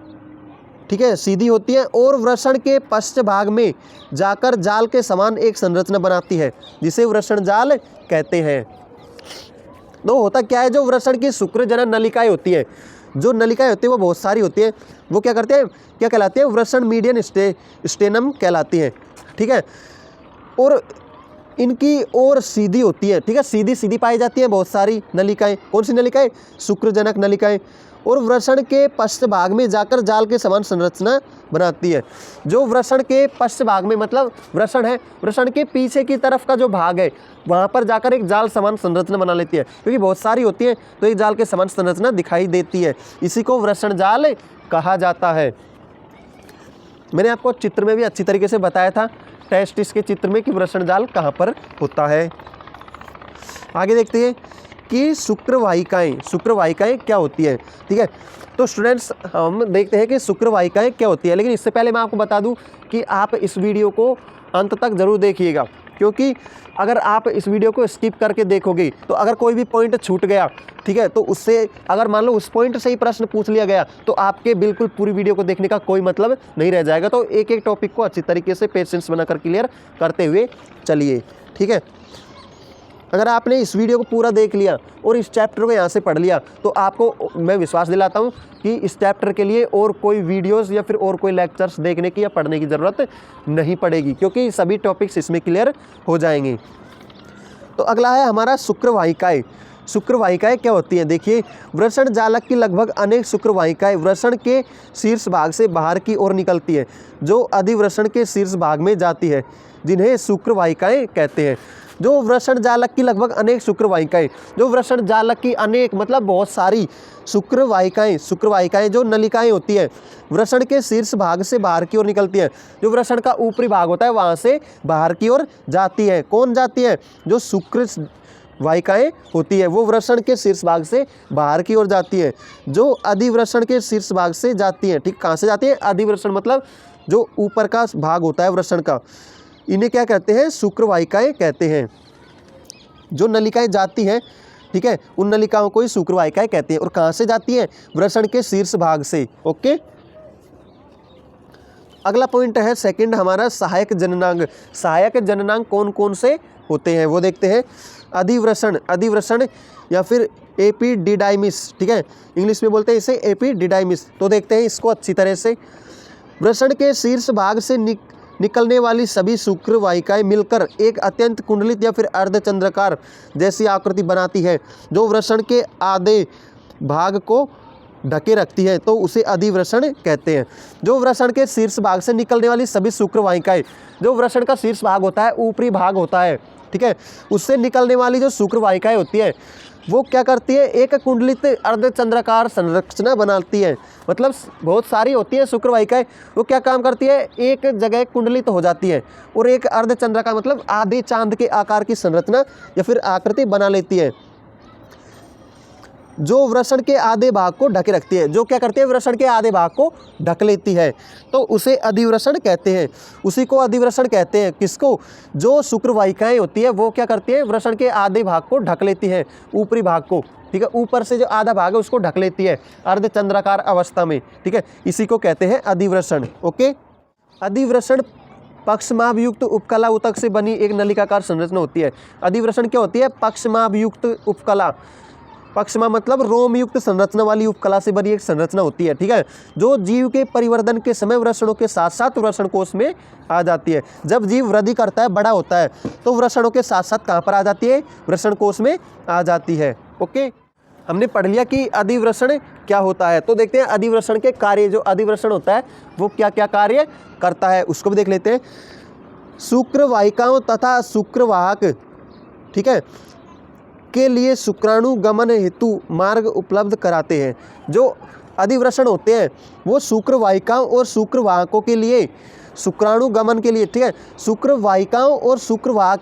ठीक है, सीधी होती है और वृषण के पश्च भाग में जाकर जाल के समान एक संरचना बनाती है जिसे वृषण जाल कहते हैं। तो होता क्या है? जो वृषण की शुक्रजनक नलिकाएं होती है, जो नलिकाएं होती है वो बहुत सारी होती है, वो क्या करते हैं? क्या कहलाती है? वृषण मीडियन स्टेनम कहलाती है। ठीक है, और इनकी ओर सीधी होती है। ठीक है, सीधी सीधी पाई जाती है बहुत सारी नलिकाएं। कौन सी नलिकाएं? शुक्रजनक नलिकाएं। और वृषण के पश्च भाग में जाकर जाल के समान संरचना बनाती है। जो वृषण के पश्च भाग में मतलब वृषण है, वृषण के पीछे की तरफ का जो भाग है वहाँ पर जाकर एक जाल समान संरचना बना लेती है, क्योंकि बहुत सारी होती है तो एक जाल के समान संरचना दिखाई देती है। इसी को वृषण जाल कहा जाता है। मैंने आपको चित्र में भी अच्छी तरीके से बताया था टेस्टिस के चित्र में कि वृषण जाल कहाँ पर होता है। आगे देखते हैं कि शुक्रवाहिकाएं क्या होती है। ठीक है, तो स्टूडेंट्स हम देखते हैं कि शुक्रवाहिकाएं क्या होती है, लेकिन इससे पहले मैं आपको बता दूं कि आप इस वीडियो को अंत तक ज़रूर देखिएगा, क्योंकि अगर आप इस वीडियो को स्किप करके देखोगे तो अगर कोई भी पॉइंट छूट गया, ठीक है, तो उससे अगर मान लो उस पॉइंट से ही प्रश्न पूछ लिया गया तो आपके बिल्कुल पूरी वीडियो को देखने का कोई मतलब नहीं रह जाएगा। तो एक एक टॉपिक को अच्छी तरीके से पेशेंस बनाकर क्लियर करते हुए चलिए। ठीक है, अगर आपने इस वीडियो को पूरा देख लिया और इस चैप्टर को यहाँ से पढ़ लिया तो आपको मैं विश्वास दिलाता हूँ कि इस चैप्टर के लिए और कोई वीडियोस या फिर और कोई लेक्चर्स देखने की या पढ़ने की ज़रूरत नहीं पड़ेगी, क्योंकि सभी टॉपिक्स इसमें क्लियर हो जाएंगे। तो अगला है हमारा शुक्रवाहिकाएं। शुक्रवाहिकाएं क्या होती हैं? देखिए, वृषण जालक की लगभग अनेक शुक्रवाहिकाएं वृषण के शीर्ष भाग से बाहर की ओर निकलती है, जो अधिवृषण के शीर्ष भाग में जाती है, जिन्हें शुक्रवाहिकाएं कहते हैं। जो वृषण जालक की लगभग अनेक शुक्रवाहिकाएं, जो वृषण जालक की अनेक मतलब बहुत सारी शुक्रवाहिकाएं जो नलिकाएं होती हैं, वृषण के शीर्ष भाग से बाहर की ओर निकलती हैं। जो वृषण का ऊपरी भाग होता है वहाँ से बाहर की ओर जाती है। कौन जाती है? जो शुक्रवाहिकाएं होती है वो वृषण के शीर्ष भाग से बाहर की ओर जाती है, जो अधिवृषण के शीर्ष भाग से जाती है। ठीक, कहाँ से जाती है? अधिवृषण मतलब जो ऊपर का भाग होता है वृषण का, इन्हें क्या कहते हैं? शुक्रवाहिकाएं कहते हैं। जो नलिकाएं जाती हैं, ठीक है, उन नलिकाओं को ही शुक्रवाहिकाएं कहते हैं। और कहाँ से जाती है? वृषण के शीर्ष भाग से। ओके, अगला पॉइंट है सेकंड हमारा सहायक जननांग। सहायक जननांग कौन कौन से होते हैं वो देखते हैं। अधिवृषण या फिर एपिडिडाइमिस, ठीक है, इंग्लिश में बोलते हैं इसे एपिडिडाइमिस। तो देखते हैं इसको अच्छी तरह से। वृषण के शीर्ष भाग से निकलने वाली सभी शुक्रवाहिकाएं मिलकर एक अत्यंत कुंडलित या फिर अर्धचंद्राकार जैसी आकृति बनाती है, जो वृषण के आधे भाग को ढके रखती है, तो उसे अधिवृषण कहते हैं। जो वृषण के शीर्ष भाग से निकलने वाली सभी शुक्रवाहिकाएं, जो वृषण का शीर्ष भाग होता है, ऊपरी भाग होता है, ठीक है, उससे निकलने वाली जो शुक्रवाहिकाएं होती है वो क्या करती है? एक कुंडलित अर्धचंद्राकार संरचना बनाती है। मतलब बहुत सारी होती है शुक्रवाहिकाएं, वो क्या काम करती है? एक जगह कुंडलित हो जाती है और एक अर्धचंद्राकार मतलब आधे चांद के आकार की संरचना या फिर आकृति बना लेती है, जो वृषण के आधे भाग को ढके रखती है। जो क्या करती है? वृषण के आधे भाग को ढक लेती है, तो उसे अधिवृषण कहते हैं। उसी को अधिवृषण कहते हैं। किसको? जो शुक्रवाहिकाएं होती है वो क्या करती है? वृषण के आधे भाग को ढक लेती है, ऊपरी भाग को, ठीक है, ऊपर से जो आधा भाग है उसको ढक लेती है अर्धचंद्राकार अवस्था में, ठीक है, इसी को कहते हैं अधिवृषण। ओके, अधिवृषण पक्षमाभयुक्त उपकला ऊतक से बनी एक नलिकाकार संरचना होती है। अधिवृषण क्या होती है? पक्षमाभयुक्त उपकला, पक्षमा मतलब रोमयुक्त संरचना वाली उपकला से बनी एक संरचना होती है, ठीक है, जो जीव के परिवर्धन के समय वृषणों के साथ साथ वृषण कोश में आ जाती है। जब जीव वृद्धि करता है, बड़ा होता है, तो वृषणों के साथ साथ कहाँ पर आ जाती है? वृषण कोश में आ जाती है। ओके, हमने पढ़ लिया कि अधिवृषण क्या होता है। तो देखते हैं अधिवृषण के कार्य। जो अधिवृषण होता है वो क्या क्या कार्य करता है उसको भी देख लेते हैं। शुक्रवाहिकाओं तथा शुक्रवाहक, ठीक है, के लिए शुक्राणु गमन हेतु मार्ग उपलब्ध कराते हैं। जो अधिवृषण होते हैं वो शुक्रवाहिकाओं और शुक्रवाहकों के लिए शुक्राणु गमन के लिए, ठीक है, शुक्रवाहिकाओं और शुक्रवाहक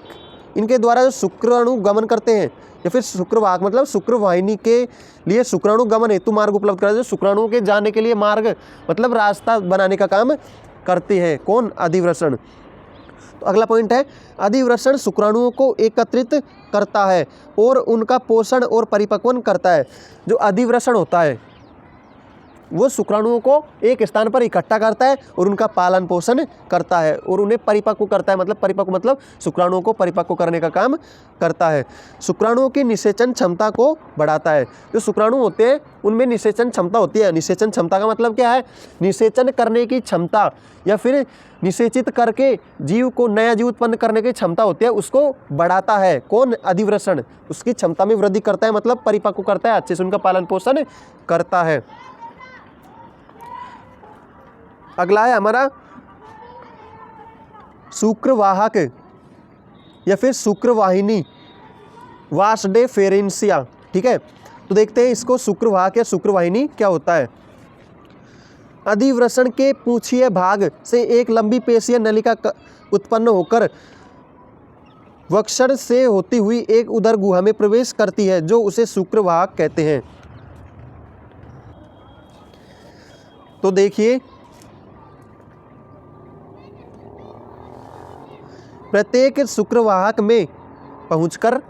इनके द्वारा जो शुक्राणु गमन करते हैं, या फिर शुक्रवाहक मतलब शुक्रवाहिनी के लिए शुक्राणु गमन हेतु मार्ग उपलब्ध कराते हैं। शुक्राणुओं के जाने के लिए मार्ग मतलब रास्ता बनाने का काम करते हैं। कौन? अधिवृषण। तो अगला पॉइंट है अधिवृषण शुक्राणुओं को एकत्रित करता है और उनका पोषण और परिपक्वन करता है। जो अधिवृषण होता है वो शुक्राणुओं को एक स्थान पर इकट्ठा करता है और उनका पालन पोषण करता है और उन्हें परिपक्व करता है। मतलब परिपक्व मतलब शुक्राणुओं को परिपक्व करने का काम करता है। शुक्राणुओं की निषेचन क्षमता को बढ़ाता है। जो शुक्राणु होते हैं उनमें निषेचन क्षमता होती है। निषेचन क्षमता का मतलब क्या है? निषेचन करने की क्षमता या फिर निषेचित करके जीव को नया जीव उत्पन्न करने की क्षमता होती है, उसको बढ़ाता है। कौन? अधिवृषण। उसकी क्षमता में वृद्धि करता है मतलब परिपक्व करता है, अच्छे से उनका पालन पोषण करता है। अगला है हमारा शुक्रवाहक या फिर शुक्रवाहिनी, वासडेफेरेंसिया, ठीक है। तो देखते हैं इसको शुक्रवाहक या शुक्रवाहिनी क्या होता है। अधिवृषण के पूंछीय भाग से एक लंबी पेशीय नलिका उत्पन्न होकर वक्षण से होती हुई एक उदर गुहा में प्रवेश करती है, जो उसे शुक्रवाहक कहते हैं। तो देखिए, प्रत्येक शुक्रवाहक में पहुंचकर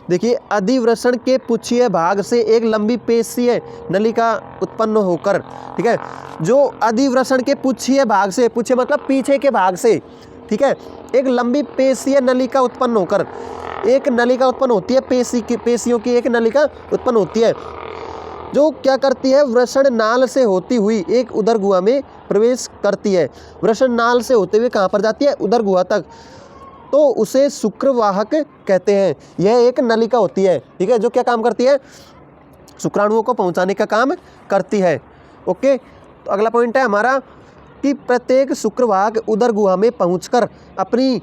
देखिए अधिवृषण के पुच्छीय भाग से एक लंबी पेशीय नलिका उत्पन्न होकर, ठीक है, जो अधिवृषण के पुच्छीय भाग से, पुच्छीय मतलब पीछे के भाग से, ठीक है, एक लंबी पेशीय नलिका उत्पन्न होकर, एक नलिका उत्पन्न होती है, पेशियों की एक नलिका उत्पन्न होती है, जो क्या करती है, वृषण नाल से होती हुई एक उदर गुहा में प्रवेश करती है। वृषण नाल से होते हुए कहाँ पर जाती है, उदर गुहा तक, तो उसे शुक्रवाहक कहते हैं। यह एक नलिका होती है, ठीक है, जो क्या काम करती है, शुक्राणुओं को पहुंचाने का काम करती है। ओके, तो अगला पॉइंट है हमारा कि प्रत्येक शुक्रवाहक उदर गुहा में पहुंचकर अपनी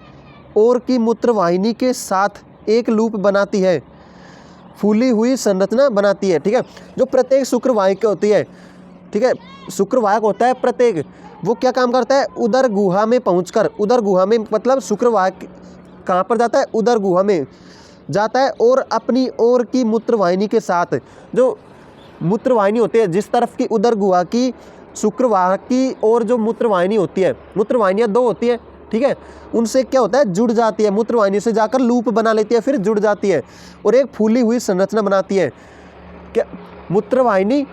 ओर की मूत्रवाहिनी के साथ एक लूप बनाती है, फूली हुई संरचना बनाती है, ठीक है। जो प्रत्येक शुक्रवाहक होती है, ठीक है, शुक्रवाहक होता है प्रत्येक, वो क्या काम करता है, उदर गुहा में पहुंचकर, उदर गुहा में मतलब शुक्रवाहक कहाँ पर जाता है, उदर गुहा में जाता है, और अपनी ओर की मूत्रवाहिनी के साथ, जो मूत्रवाहिनी होती है, जिस तरफ की उदर गुहा की शुक्रवाहक की और जो मूत्रवाहिनी होती है, मूत्रवाहिनियाँ दो होती है, ठीक है, उनसे क्या होता है, जुड़ जाती है, मूत्रवाहिनी से जाकर लूप बना लेती है, फिर जुड़ जाती है और एक फूली हुई संरचना बनाती है। क्या मूत्रवाहिनी,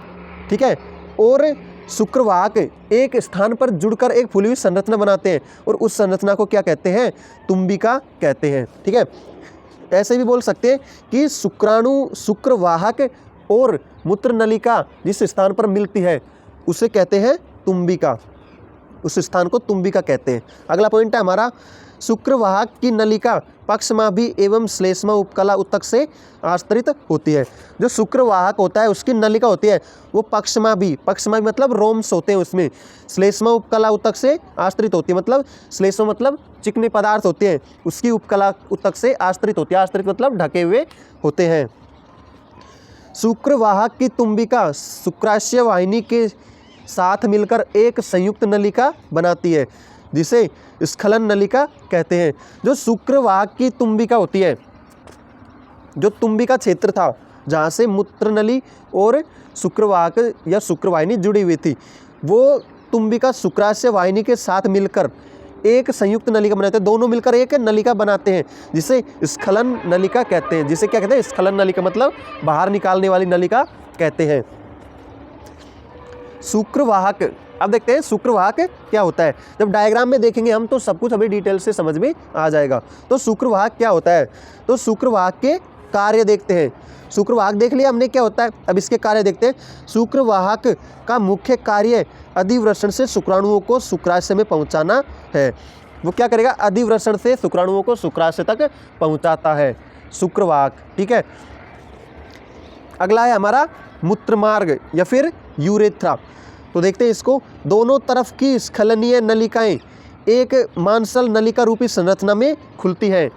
ठीक है, और शुक्रवाहक एक स्थान पर जुड़कर एक फूली हुई संरचना बनाते हैं, और उस संरचना को क्या कहते हैं, तुम्बिका कहते हैं, ठीक है। ऐसे भी बोल सकते हैं कि शुक्राणु, शुक्रवाहक और मूत्र नलिका जिस स्थान पर मिलती है उसे कहते हैं तुम्बिका, उस स्थान को तुम्बिका कहते हैं। अगला पॉइंट है हमारा, शुक्रवाहक की नलिका पक्षमाभी एवं श्लेष्मा उपकला उत्तक से आश्रित होती है। जो शुक्रवाहक होता है उसकी नलिका होती है वो पक्षमाभी मतलब रोम्स होते हैं उसमें, श्लेष्मा उपकला उत्तक से आश्रित होती है, मतलब श्लेष्मा मतलब चिकने पदार्थ होते हैं, उसकी उपकला उत्तक से आश्रित होती है, आश्रित मतलब ढके हुए होते हैं। शुक्रवाहक की तुम्बिका शुक्राशय वाहिनी के साथ मिलकर एक संयुक्त नलिका बनाती है, जिसे स्खलन नलिका कहते हैं। जो शुक्रवाहक की तुम्बिका होती है, जो तुम्बिका क्षेत्र था जहाँ से मूत्रनली और शुक्रवाहक या शुक्रवाहिनी जुड़ी हुई थी, वो तुम्बिका शुक्राशय वाहिनी के साथ मिलकर एक संयुक्त नलिका बनाते हैं, दोनों मिलकर एक नलिका बनाते हैं, जिसे स्खलन नलिका कहते हैं। जिसे क्या कहते हैं, स्खलन नलिका मतलब बाहर निकालने वाली नलिका कहते हैं। शुक्रवाहक, अब देखते हैं शुक्रवाहक क्या होता है। जब डायग्राम में देखेंगे हम तो सब कुछ हमें डिटेल से समझ में आ जाएगा। तो शुक्रवाहक क्या होता है, तो शुक्रवाहक के कार्य देखते हैं। शुक्रवाहक देख लिया हमने क्या होता है, अब इसके कार्य देखते हैं। शुक्रवाहक का मुख्य कार्य अधिवृषण से शुक्राणुओं को शुक्राशय में पहुंचाना है। वो क्या करेगा, अधिवृषण से शुक्राणुओं को शुक्राशय तक पहुंचाता है शुक्रवाहक, ठीक है। अगला है हमारा मूत्रमार्ग या फिर यूरेथ्रा। तो देखते हैं इसको, दोनों तरफ की स्खलनीय नलिकाएं एक मांसल नलिका रूपी संरचना में खुलती है,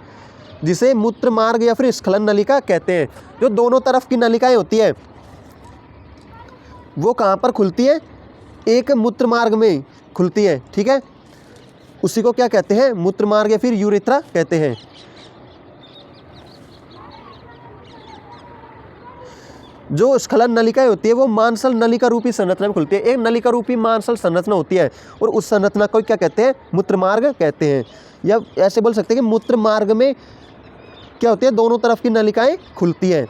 जिसे मूत्रमार्ग या फिर स्खलन नलिका कहते हैं। जो दोनों तरफ की नलिकाएं होती है वो कहाँ पर खुलती है, एक मूत्रमार्ग में खुलती है, ठीक है, उसी को क्या कहते हैं, मूत्रमार्ग या फिर यूरेथ्रा कहते हैं। जो स्खलन नलिकाएं होती है वो मांसल नलिका रूपी संरचना में खुलती है, एक नलिका रूपी मांसल संरचना होती है, और उस संरचना को क्या कहते हैं, मूत्रमार्ग कहते हैं। या ऐसे बोल सकते हैं कि मूत्रमार्ग में क्या होती है, दोनों तरफ की नलिकाएं खुलती हैं,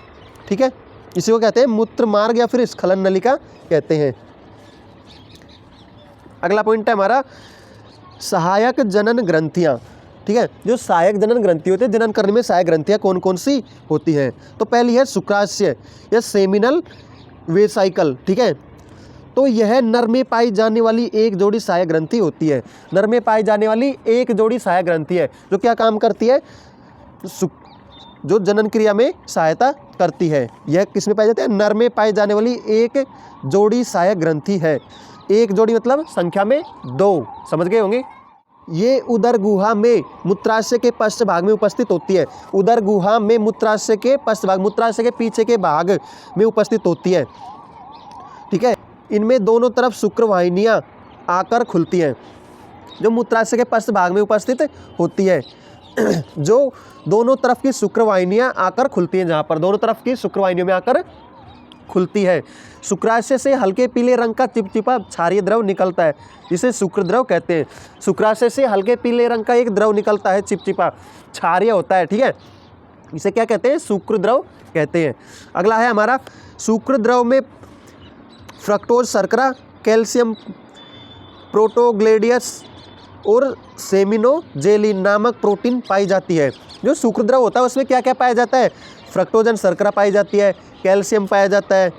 ठीक है, इसी को कहते हैं मूत्रमार्ग या फिर स्खलन नलिका कहते हैं। अगला पॉइंट है हमारा सहायक जनन ग्रंथियां, ठीक है। जो सहायक जनन ग्रंथि होती है, जनन करने में सहायक ग्रंथियां कौन कौन सी होती हैं, तो पहली है शुक्राशय या सेमिनल वेसाइकल, ठीक है। तो यह नर में पाई जाने वाली एक जोड़ी सहायक ग्रंथि होती है, नर में पाई जाने वाली एक जोड़ी सहायक ग्रंथि है, जो क्या काम करती है, जो जनन क्रिया में सहायता करती है। यह किस में पाई जाती है, नर में पाई जाने वाली एक जोड़ी सहायक ग्रंथि है। एक जोड़ी मतलब संख्या में 2, समझ गए होंगे। ये उदर गुहा में मूत्राशय के पश्च भाग में उपस्थित होती है। उदर गुहा में मूत्राशय के पश्च भाग, मूत्राशय के पीछे के भाग में उपस्थित होती है, ठीक है। इनमें दोनों तरफ शुक्रवाहिनियाँ आकर खुलती हैं, जो मूत्राशय के पश्च भाग में उपस्थित होती है। जो दोनों तरफ की शुक्रवाहिनियाँ आकर खुलती हैं, जहाँ पर दोनों तरफ की शुक्रवाहिनियों में आकर खुलती है। शुक्राशय से हल्के पीले रंग का चिपचिपा क्षारीय द्रव निकलता है, जिसे शुक्र द्रव कहते हैं। शुक्राशय से हल्के पीले रंग का एक द्रव निकलता है, चिपचिपा क्षारीय होता है, ठीक है। इसे क्या कहते हैं? शुक्र द्रव कहते हैं। अगला है हमारा, शुक्र द्रव में फ्रक्टोज शर्करा, कैल्शियम, प्रोटोग्लैडियस और सेमिनोजेलिन नामक प्रोटीन पाई जाती है। जो शुक्र द्रव होता है उसमें क्या क्या पाया जाता है? फ्रक्टोजन शर्करा पाई जाती है, कैल्शियम पाया जाता है,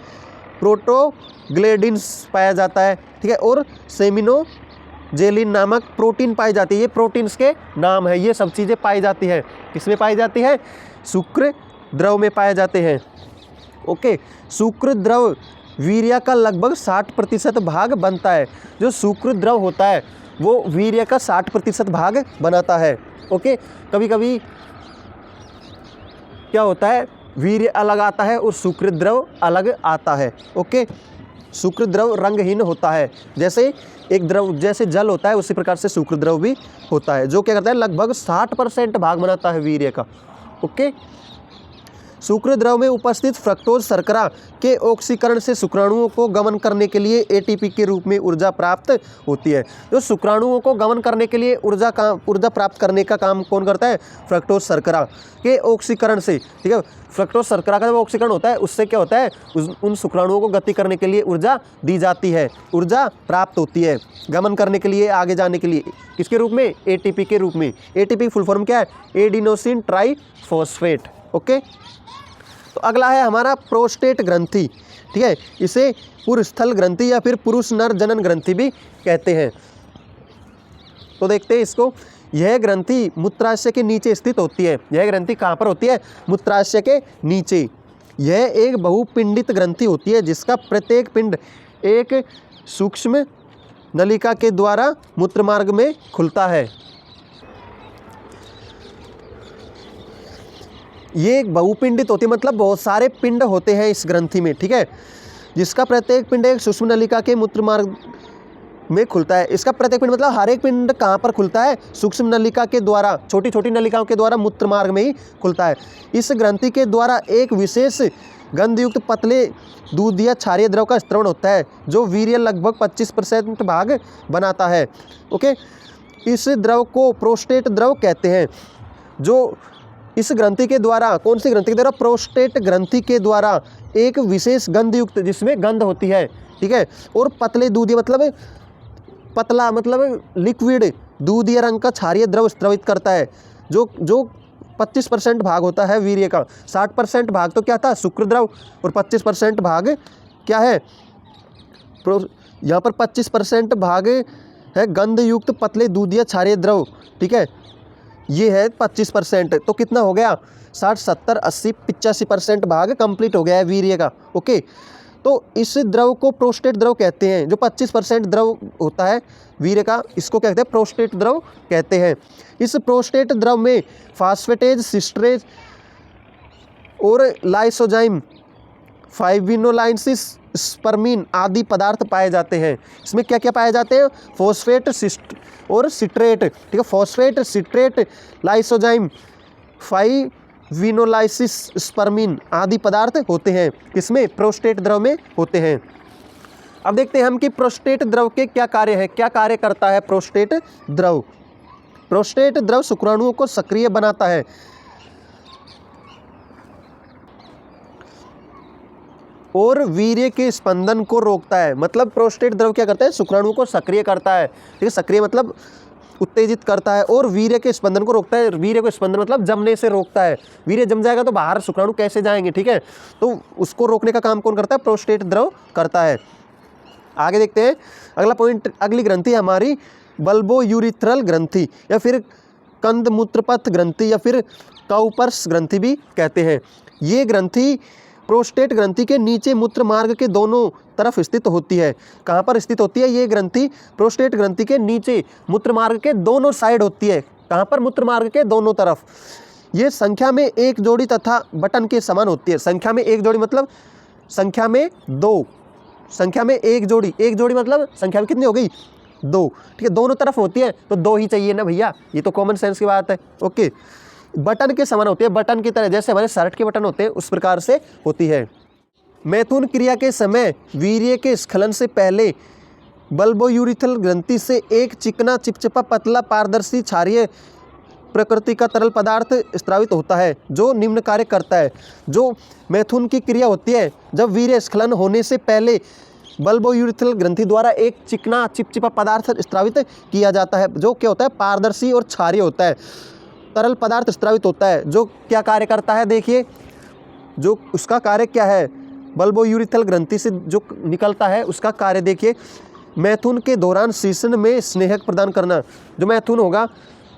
प्रोटोग्लैडिन्स पाया जाता है, ठीक है, और सेमिनोजेलिन नामक प्रोटीन पाई जाती है। ये प्रोटीन्स के नाम है। ये सब चीज़ें पाई जाती है, किसमें पाई जाती है? शुक्र द्रव में पाए जाते हैं। ओके, शुक्र द्रव वीर्य का लगभग 60% भाग बनता है। जो शुक्र द्रव होता है वो वीर्य का 60% भाग बनाता है। ओके, कभी कभी क्या होता है, वीर्य अलग आता है और शुक्र द्रव अलग आता है। ओके, शुक्र द्रव रंगहीन होता है, जैसे एक द्रव जैसे जल होता है उसी प्रकार से शुक्र द्रव भी होता है, जो क्या करता है लगभग 60% भाग बनाता है वीर्य का। ओके, शुक्र द्रव में उपस्थित फ्रक्टोज शर्करा के ऑक्सीकरण से शुक्राणुओं को गमन करने के लिए एटीपी के रूप में ऊर्जा प्राप्त होती है। जो शुक्राणुओं को गमन करने के लिए ऊर्जा प्राप्त करने का काम कौन करता है? फ्रक्टोज शर्करा के ऑक्सीकरण से, ठीक है। फ्रक्टोज शर्करा का जब ऑक्सीकरण होता है उससे क्या होता है? उन शुक्राणुओं को गति करने के लिए ऊर्जा दी जाती है, ऊर्जा प्राप्त होती है गमन करने के लिए, आगे जाने के लिए। किसके रूप में? एटीपी के रूप में। एटीपी फुल फॉर्म क्या है? Adenosine triphosphate. ओके, तो अगला है हमारा प्रोस्टेट ग्रंथि, ठीक है। इसे पुरस्थल ग्रंथि या फिर पुरुष नर जनन ग्रंथि भी कहते हैं। तो देखते हैं इसको। यह ग्रंथि मूत्राशय के नीचे स्थित होती है। यह ग्रंथि कहाँ पर होती है? मूत्राशय के नीचे। यह एक बहुपिंडित ग्रंथि होती है, जिसका प्रत्येक पिंड एक सूक्ष्म नलिका के द्वारा मूत्रमार्ग में खुलता है। ये एक बहुपिंडित होती है, मतलब बहुत सारे पिंड होते हैं इस ग्रंथि में, ठीक है, जिसका प्रत्येक पिंड एक सूक्ष्म नलिका के मूत्रमार्ग में खुलता है। इसका प्रत्येक पिंड मतलब हर एक पिंड कहाँ पर खुलता है? सूक्ष्म नलिका के द्वारा, छोटी छोटी नलिकाओं के द्वारा मूत्रमार्ग में ही खुलता है। इस ग्रंथि के द्वारा एक विशेष गंधयुक्त पतले दूध या क्षारीय द्रव का स्त्रवण होता है, जो वीर्य लगभग 25% भाग बनाता है। ओके, इस द्रव को प्रोस्टेट द्रव कहते हैं। जो इस ग्रंथि के द्वारा, कौन सी ग्रंथि के द्वारा? प्रोस्टेट ग्रंथि के द्वारा एक विशेष गंधयुक्त, जिसमें गंध होती है, ठीक है, और पतले दूधिया मतलब पतला मतलब लिक्विड दूधिया रंग का क्षारीय द्रव स्त्रवित करता है, जो 25% भाग होता है वीर्य का। 60% भाग तो क्या था? शुक्र द्रव, और 25% भाग क्या है? यहाँ पर 25% भाग है गंधयुक्त पतले दूधिया क्षारीय द्रव, ठीक है, ये है 25%। तो कितना हो गया? 60, 70, 80, 85% भाग कंप्लीट हो गया है वीर्य का। ओके, तो इस द्रव को प्रोस्टेट द्रव कहते हैं। जो 25% द्रव होता है वीर्य का, इसको क्या कहते हैं? प्रोस्टेट द्रव कहते हैं। इस प्रोस्टेट द्रव में फास्फेटेज, सिस्टरेज और लाइसोजाइम, फाइब्रिनोलाइसिस, स्पर्मीन आदि पदार्थ पाए जाते हैं। इसमें क्या क्या पाए जाते हैं? फॉस्फेट और सिट्रेट, ठीक है, फॉस्फेट, सिट्रेट, लाइसोजाइम, फाइब्रिनोलाइसिस, स्पर्मीन आदि पदार्थ होते हैं। किसमें? प्रोस्टेट द्रव में होते हैं। अब देखते हैं हम कि प्रोस्टेट द्रव के क्या कार्य है, क्या कार्य करता है प्रोस्टेट द्रव। प्रोस्टेट द्रव शुक्राणुओं को सक्रिय बनाता है और वीर्य के स्पंदन को रोकता है। मतलब प्रोस्टेट द्रव क्या करता है? शुक्राणुओं को सक्रिय करता है, ठीक है, सक्रिय मतलब उत्तेजित करता है, और वीर्य के स्पंदन को रोकता है। वीर्य को स्पंदन मतलब जमने से रोकता है। वीर्य जम जाएगा तो बाहर शुक्राणु कैसे जाएंगे, ठीक है, तो उसको रोकने का काम कौन करता है? प्रोस्टेट द्रव करता है। आगे देखते हैं अगला पॉइंट। अगली ग्रंथि हमारी बल्बोयूरिथ्रल ग्रंथि या फिर कंदमूत्रपथ ग्रंथि या फिर काउपर्स ग्रंथि भी कहते हैं। ये ग्रंथि प्रोस्टेट ग्रंथि के नीचे मूत्र मार्ग के दोनों तरफ स्थित होती है। कहाँ पर स्थित होती है ये ग्रंथि? प्रोस्टेट ग्रंथि के नीचे मूत्र मार्ग के दोनों साइड होती है। कहाँ पर? मूत्र मार्ग के दोनों तरफ। ये संख्या में एक जोड़ी तथा बटन के समान होती है। संख्या में एक जोड़ी मतलब संख्या में 2, संख्या में एक जोड़ी मतलब संख्या में कितनी हो गई 2, ठीक है, दोनों तरफ होती है तो 2 ही चाहिए ना भैया, ये तो कॉमन सेंस की बात है। ओके, बटन के समान होती है, बटन की तरह, जैसे हमारे शर्ट के बटन होते हैं उस प्रकार से होती है। मैथुन क्रिया के समय वीर्य के स्खलन से पहले बल्बोयूरिथल ग्रंथि से एक चिकना चिपचिपा पतला पारदर्शी क्षारीय प्रकृति का तरल पदार्थ स्रावित होता है जो निम्न कार्य करता है। जो मैथुन की क्रिया होती है जब वीर्य स्खलन होने से पहले बल्बोयूरिथल ग्रंथि द्वारा एक चिकना चिपचिपा पदार्थ स्रावित किया जाता है जो क्या होता है पारदर्शी और क्षारीय होता है, तरल पदार्थ स्रावित होता है जो क्या कार्य करता है। देखिए जो उसका कार्य क्या है, बल्बोयूरिथल ग्रंथि से जो निकलता है उसका कार्य देखिए, मैथुन के दौरान शीशन में स्नेहक प्रदान करना। जो मैथुन होगा,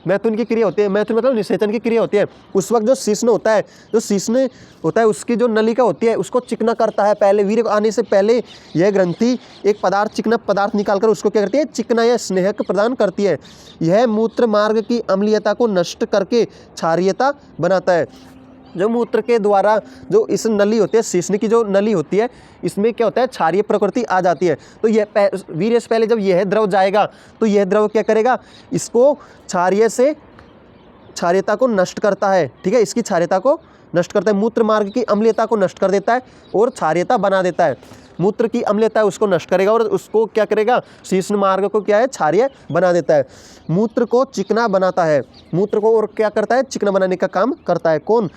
मैथुन की क्रिया होती है, मैथुन मतलब निषेचन की क्रिया होती है, उस वक्त जो शीशन होता है, जो शीशन होता है उसकी जो नलिका होती है उसको चिकना करता है। पहले वीर्य आने से पहले यह ग्रंथि एक पदार्थ, चिकना पदार्थ निकालकर उसको क्या करती है, चिकना या स्नेहक प्रदान करती है। यह मूत्र मार्ग की अम्लीयता को नष्ट करके क्षारीयता बनाता है। जो मूत्र के द्वारा जो इस नली होती है, शीशन की जो नली होती है, इसमें क्या होता है क्षारीय प्रकृति आ जाती है। तो यह वीर्य से पहले जब यह द्रव जाएगा तो यह द्रव क्या करेगा, इसको क्षारीय से क्षारीयता को नष्ट करता है, ठीक है, इसकी क्षारीयता को नष्ट करता है, मूत्र मार्ग की अम्लीयता को नष्ट कर देता है और क्षारीयता बना देता है। मूत्र की अम्लीयता है उसको नष्ट करेगा और उसको क्या करेगा, शीशन मार्ग को क्या है क्षारीय बना देता है। मूत्र को चिकना बनाता है, मूत्र को और क्या करता है, चिकना बनाने का काम करता है। कौन,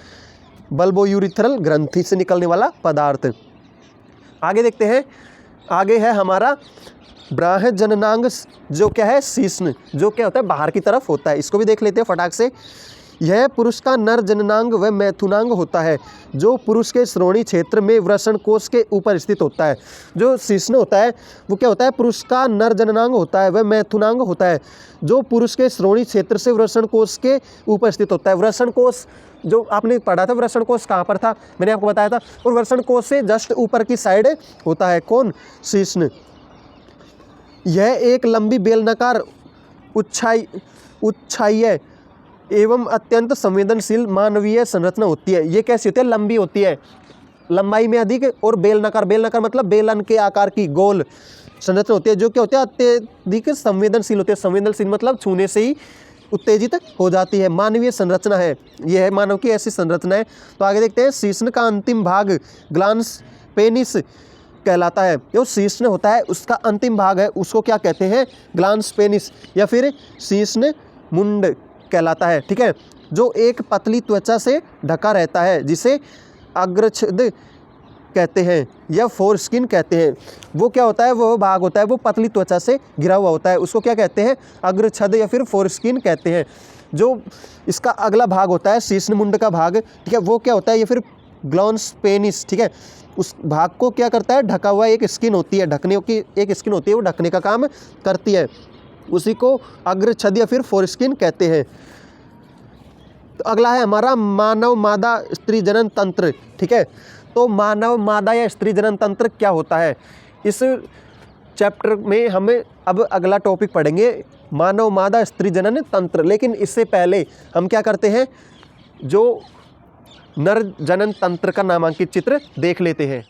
बल्बोयूरिथल ग्रंथि से निकलने वाला पदार्थ। आगे देखते हैं, आगे है हमारा ब्राह्य जननांग, जो क्या है शीशन, जो क्या होता है बाहर की तरफ होता है, इसको भी देख लेते हैं फटाक से। यह पुरुष का नर जननांग व मैथुनांग होता है जो पुरुष के श्रोणी क्षेत्र में वृषण कोष के ऊपर स्थित होता है। जो शीशन होता है वो क्या होता है, पुरुष का नर जननांग होता है, वह मैथुनांग होता है जो पुरुष के श्रोणी क्षेत्र से वृषण कोष के ऊपर स्थित होता है। वृषण कोष जो आपने पढ़ा था, वृषण कोष कहाँ पर था, मैंने आपको बताया था, और वृषण कोष से जस्ट ऊपर की साइड होता है कौन, शीशन। यह एक लंबी बेलनाकार उच्छाई एवं अत्यंत संवेदनशील मानवीय संरचना होती है। ये कैसी होती है, लंबी होती है, लंबाई में अधिक, और बेलनाकार, बेलनाकार मतलब बेलन के आकार की गोल संरचना होती है जो क्या होती है अत्यधिक संवेदनशील होती है। संवेदनशील मतलब छूने से ही उत्तेजित हो जाती है, मानवीय संरचना है, यह है मानव की ऐसी संरचना है। तो आगे देखते हैं, शीशन का अंतिम भाग ग्लांस पेनिस कहलाता है। जो शीशन होता है उसका अंतिम भाग है उसको क्या कहते हैं, ग्लांस पेनिस या फिर शीशन मुंड कहलाता है, ठीक है, जो एक पतली त्वचा से ढका रहता है जिसे अग्रछद कहते हैं या फोर स्किन कहते हैं। वो क्या होता है, वो भाग होता है वो पतली त्वचा से घिरा हुआ होता है, उसको क्या कहते हैं, अग्रछद या फिर फोर स्किन कहते हैं। जो इसका अगला भाग होता है शीशन मुंड का भाग, ठीक है, वो क्या होता है, या फिर ग्लांस पेनिस, ठीक है, उस भाग को क्या करता है, ढका हुआ एक स्किन होती है, ढकने की एक स्किन होती है, वो ढकने का काम करती है, उसी को अग्रछद या फिर फोर स्किन कहते हैं। तो अगला है हमारा मानव मादा स्त्री जनन तंत्र, ठीक है। तो मानव मादा या स्त्री जनन तंत्र क्या होता है, इस चैप्टर में हमें अब अगला टॉपिक पढ़ेंगे मानव मादा स्त्री जनन तंत्र। लेकिन इससे पहले हम क्या करते हैं, जो नर जनन तंत्र का नामांकित चित्र देख लेते हैं।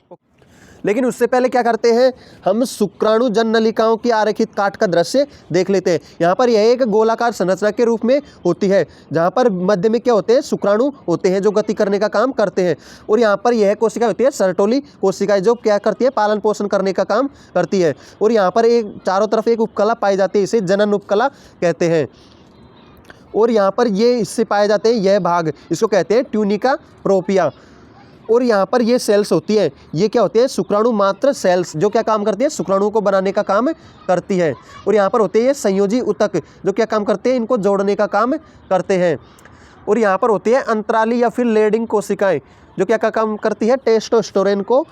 लेकिन उससे पहले क्या करते हैं, हम शुक्राणु जन नलिकाओं की आरेखित काट का दृश्य देख लेते हैं। यहाँ पर यह एक गोलाकार संरचना के रूप में होती है जहाँ पर मध्य में क्या होते हैं, शुक्राणु होते हैं जो गति करने का काम करते हैं, और यहाँ पर यह कोशिका होती है सर्टोली कोशिका जो क्या करती है, पालन पोषण करने का काम करती है। और यहाँ पर एक चारों तरफ एक उपकला पाई जाती है, इसे जनन उपकला कहते हैं। और यहाँ पर ये हिस्से पाए जाते हैं, यह भाग इसको कहते हैं ट्यूनिका प्रोपिया। और यहाँ पर ये सेल्स होती है, ये क्या होती है, शुक्राणु मात्र सेल्स जो क्या काम करती है, शुक्राणु को बनाने का काम करती है। और यहाँ पर होते हैं ये संयोजी ऊतक जो क्या काम करते हैं, इनको जोड़ने का काम करते हैं। और यहाँ पर होती है अंतराली या फिर लेडिंग कोशिकाएं जो क्या काम करती है, टेस्टोस्टेरोन को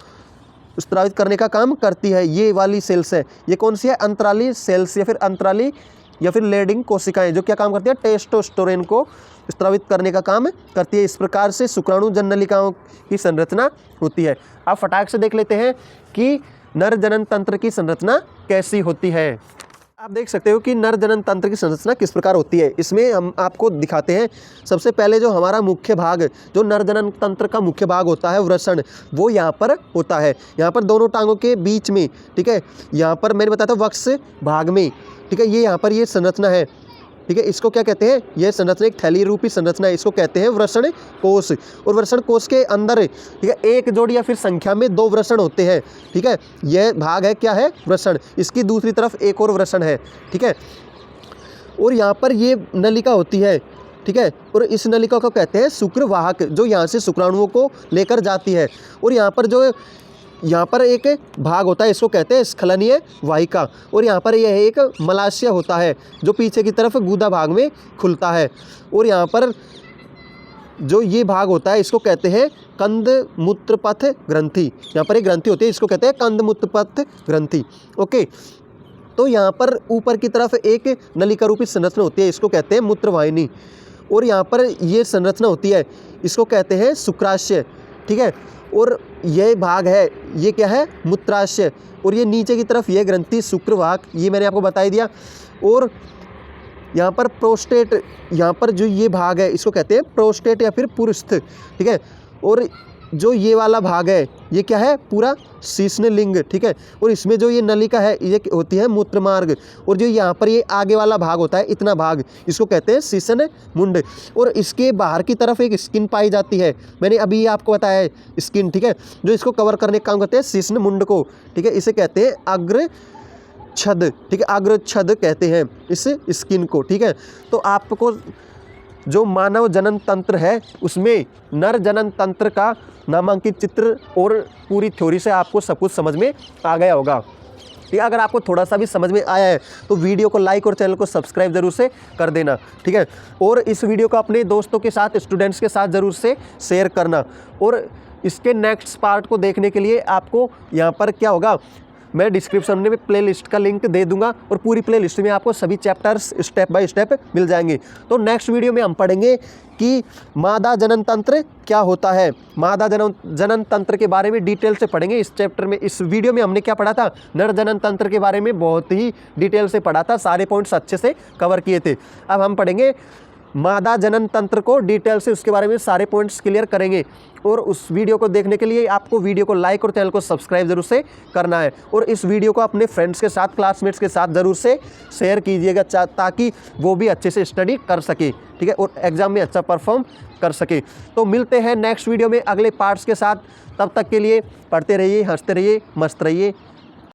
स्रावित करने का काम करती है। ये वाली सेल्स है, ये कौन सी है, अंतराली सेल्स या फिर अंतराली या फिर लेडिंग कोशिकाएं जो क्या काम करती है, टेस्टोस्टेरोन को स्रावित करने का काम करती है। इस प्रकार से शुक्राणु जन नलिकाओं की संरचना होती है। अब फटाक से देख लेते हैं कि नर जनन तंत्र की संरचना कैसी होती है। आप देख सकते हो कि नर जनन तंत्र की संरचना किस प्रकार होती है। इसमें हम आपको दिखाते हैं। सबसे पहले जो हमारा मुख्य भाग, जो नर जनन तंत्र का मुख्य भाग होता है वृषण, वो यहाँ पर होता है, यहाँ पर दोनों टांगों के बीच में, ठीक है। यहाँ पर मैंने बताया था वक्ष भाग में, ठीक है। ये यहाँ पर ये संरचना है, ठीक है। इसको क्या कहते हैं, यह संरचना एक थैली रूपी संरचना है, इसको कहते हैं वृषण कोश। और वृषण कोश के अंदर, ठीक है, एक जोड़ी या फिर संख्या में 2 वृषण होते हैं, ठीक है। यह भाग है क्या है, वृषण। इसकी दूसरी तरफ एक और वृषण है, ठीक है। और यहाँ पर ये नलिका होती है, ठीक है। और इस नलिका को कहते हैं शुक्रवाहक, जो यहाँ से शुक्राणुओं को लेकर जाती है। और यहाँ पर एक भाग होता है, इसको कहते हैं स्खलनीय वाहिका। और यहाँ पर यह एक मलाशय होता है, जो पीछे की तरफ गुदा भाग में खुलता है। और यहाँ पर जो ये भाग होता है, इसको कहते हैं कंद मूत्रपथ ग्रंथि। यहाँ पर एक ग्रंथि होती है, इसको कहते हैं कंद मूत्रपथ ग्रंथि। ओके, तो यहाँ पर ऊपर की तरफ एक नलिका रूपी संरचना होती है, इसको कहते हैं मूत्रवाहिनी। और यहाँ पर ये संरचना होती है, इसको कहते हैं शुक्राशय, ठीक है। और यह भाग है, ये क्या है, मूत्राशय। और ये नीचे की तरफ ये ग्रंथि शुक्रवाहक, ये मैंने आपको बता ही दिया। और यहाँ पर प्रोस्टेट, यहाँ पर जो ये भाग है, इसको कहते हैं प्रोस्टेट या फिर पुरुस्थ, ठीक है। और जो ये वाला भाग है, ये क्या है, पूरा शीर्ष्ण लिंग, ठीक है। और इसमें जो ये नलिका है, ये होती है मूत्रमार्ग। और जो यहाँ पर ये आगे वाला भाग होता है, इतना भाग, इसको कहते हैं शीर्ष्ण मुंड। और इसके बाहर की तरफ एक स्किन पाई जाती है, मैंने अभी आपको बताया है स्किन, ठीक है, जो इसको कवर करने का काम करते हैं शीर्ष्ण मुंड को, ठीक है। इसे कहते हैं अग्र छद, ठीक है, अग्र छद कहते हैं इस स्किन को, ठीक है। तो आपको जो मानव जनन तंत्र है, उसमें नर जनन तंत्र का नामांकित चित्र और पूरी थ्योरी से आपको सब कुछ समझ में आ गया होगा। ठीक है, अगर आपको थोड़ा सा भी समझ में आया है तो वीडियो को लाइक और चैनल को सब्सक्राइब जरूर से कर देना, ठीक है। और इस वीडियो को अपने दोस्तों के साथ, स्टूडेंट्स के साथ ज़रूर से शेयर करना। और इसके नेक्स्ट पार्ट को देखने के लिए आपको यहाँ पर क्या होगा, मैं डिस्क्रिप्शन में प्लेलिस्ट का लिंक दे दूंगा और पूरी प्लेलिस्ट में आपको सभी चैप्टर्स स्टेप बाय स्टेप मिल जाएंगे। तो नेक्स्ट वीडियो में हम पढ़ेंगे कि मादा जनन तंत्र क्या होता है। मादा जनन तंत्र के बारे में डिटेल से पढ़ेंगे इस चैप्टर में। इस वीडियो में हमने क्या पढ़ा था, नर जनन तंत्र के बारे में बहुत ही डिटेल से पढ़ा था, सारे पॉइंट्स अच्छे से कवर किए थे। अब हम पढ़ेंगे मादा जनन तंत्र को डिटेल से, उसके बारे में सारे पॉइंट्स क्लियर करेंगे। और उस वीडियो को देखने के लिए आपको वीडियो को लाइक और चैनल को सब्सक्राइब जरूर से करना है। और इस वीडियो को अपने फ्रेंड्स के साथ, क्लासमेट्स के साथ ज़रूर से शेयर कीजिएगा, ताकि वो भी अच्छे से स्टडी कर सके, ठीक है, और एग्जाम में अच्छा परफॉर्म कर सके। तो मिलते हैं नेक्स्ट वीडियो में अगले पार्ट्स के साथ। तब तक के लिए पढ़ते रहिए, हंसते रहिए, मस्त रहिए।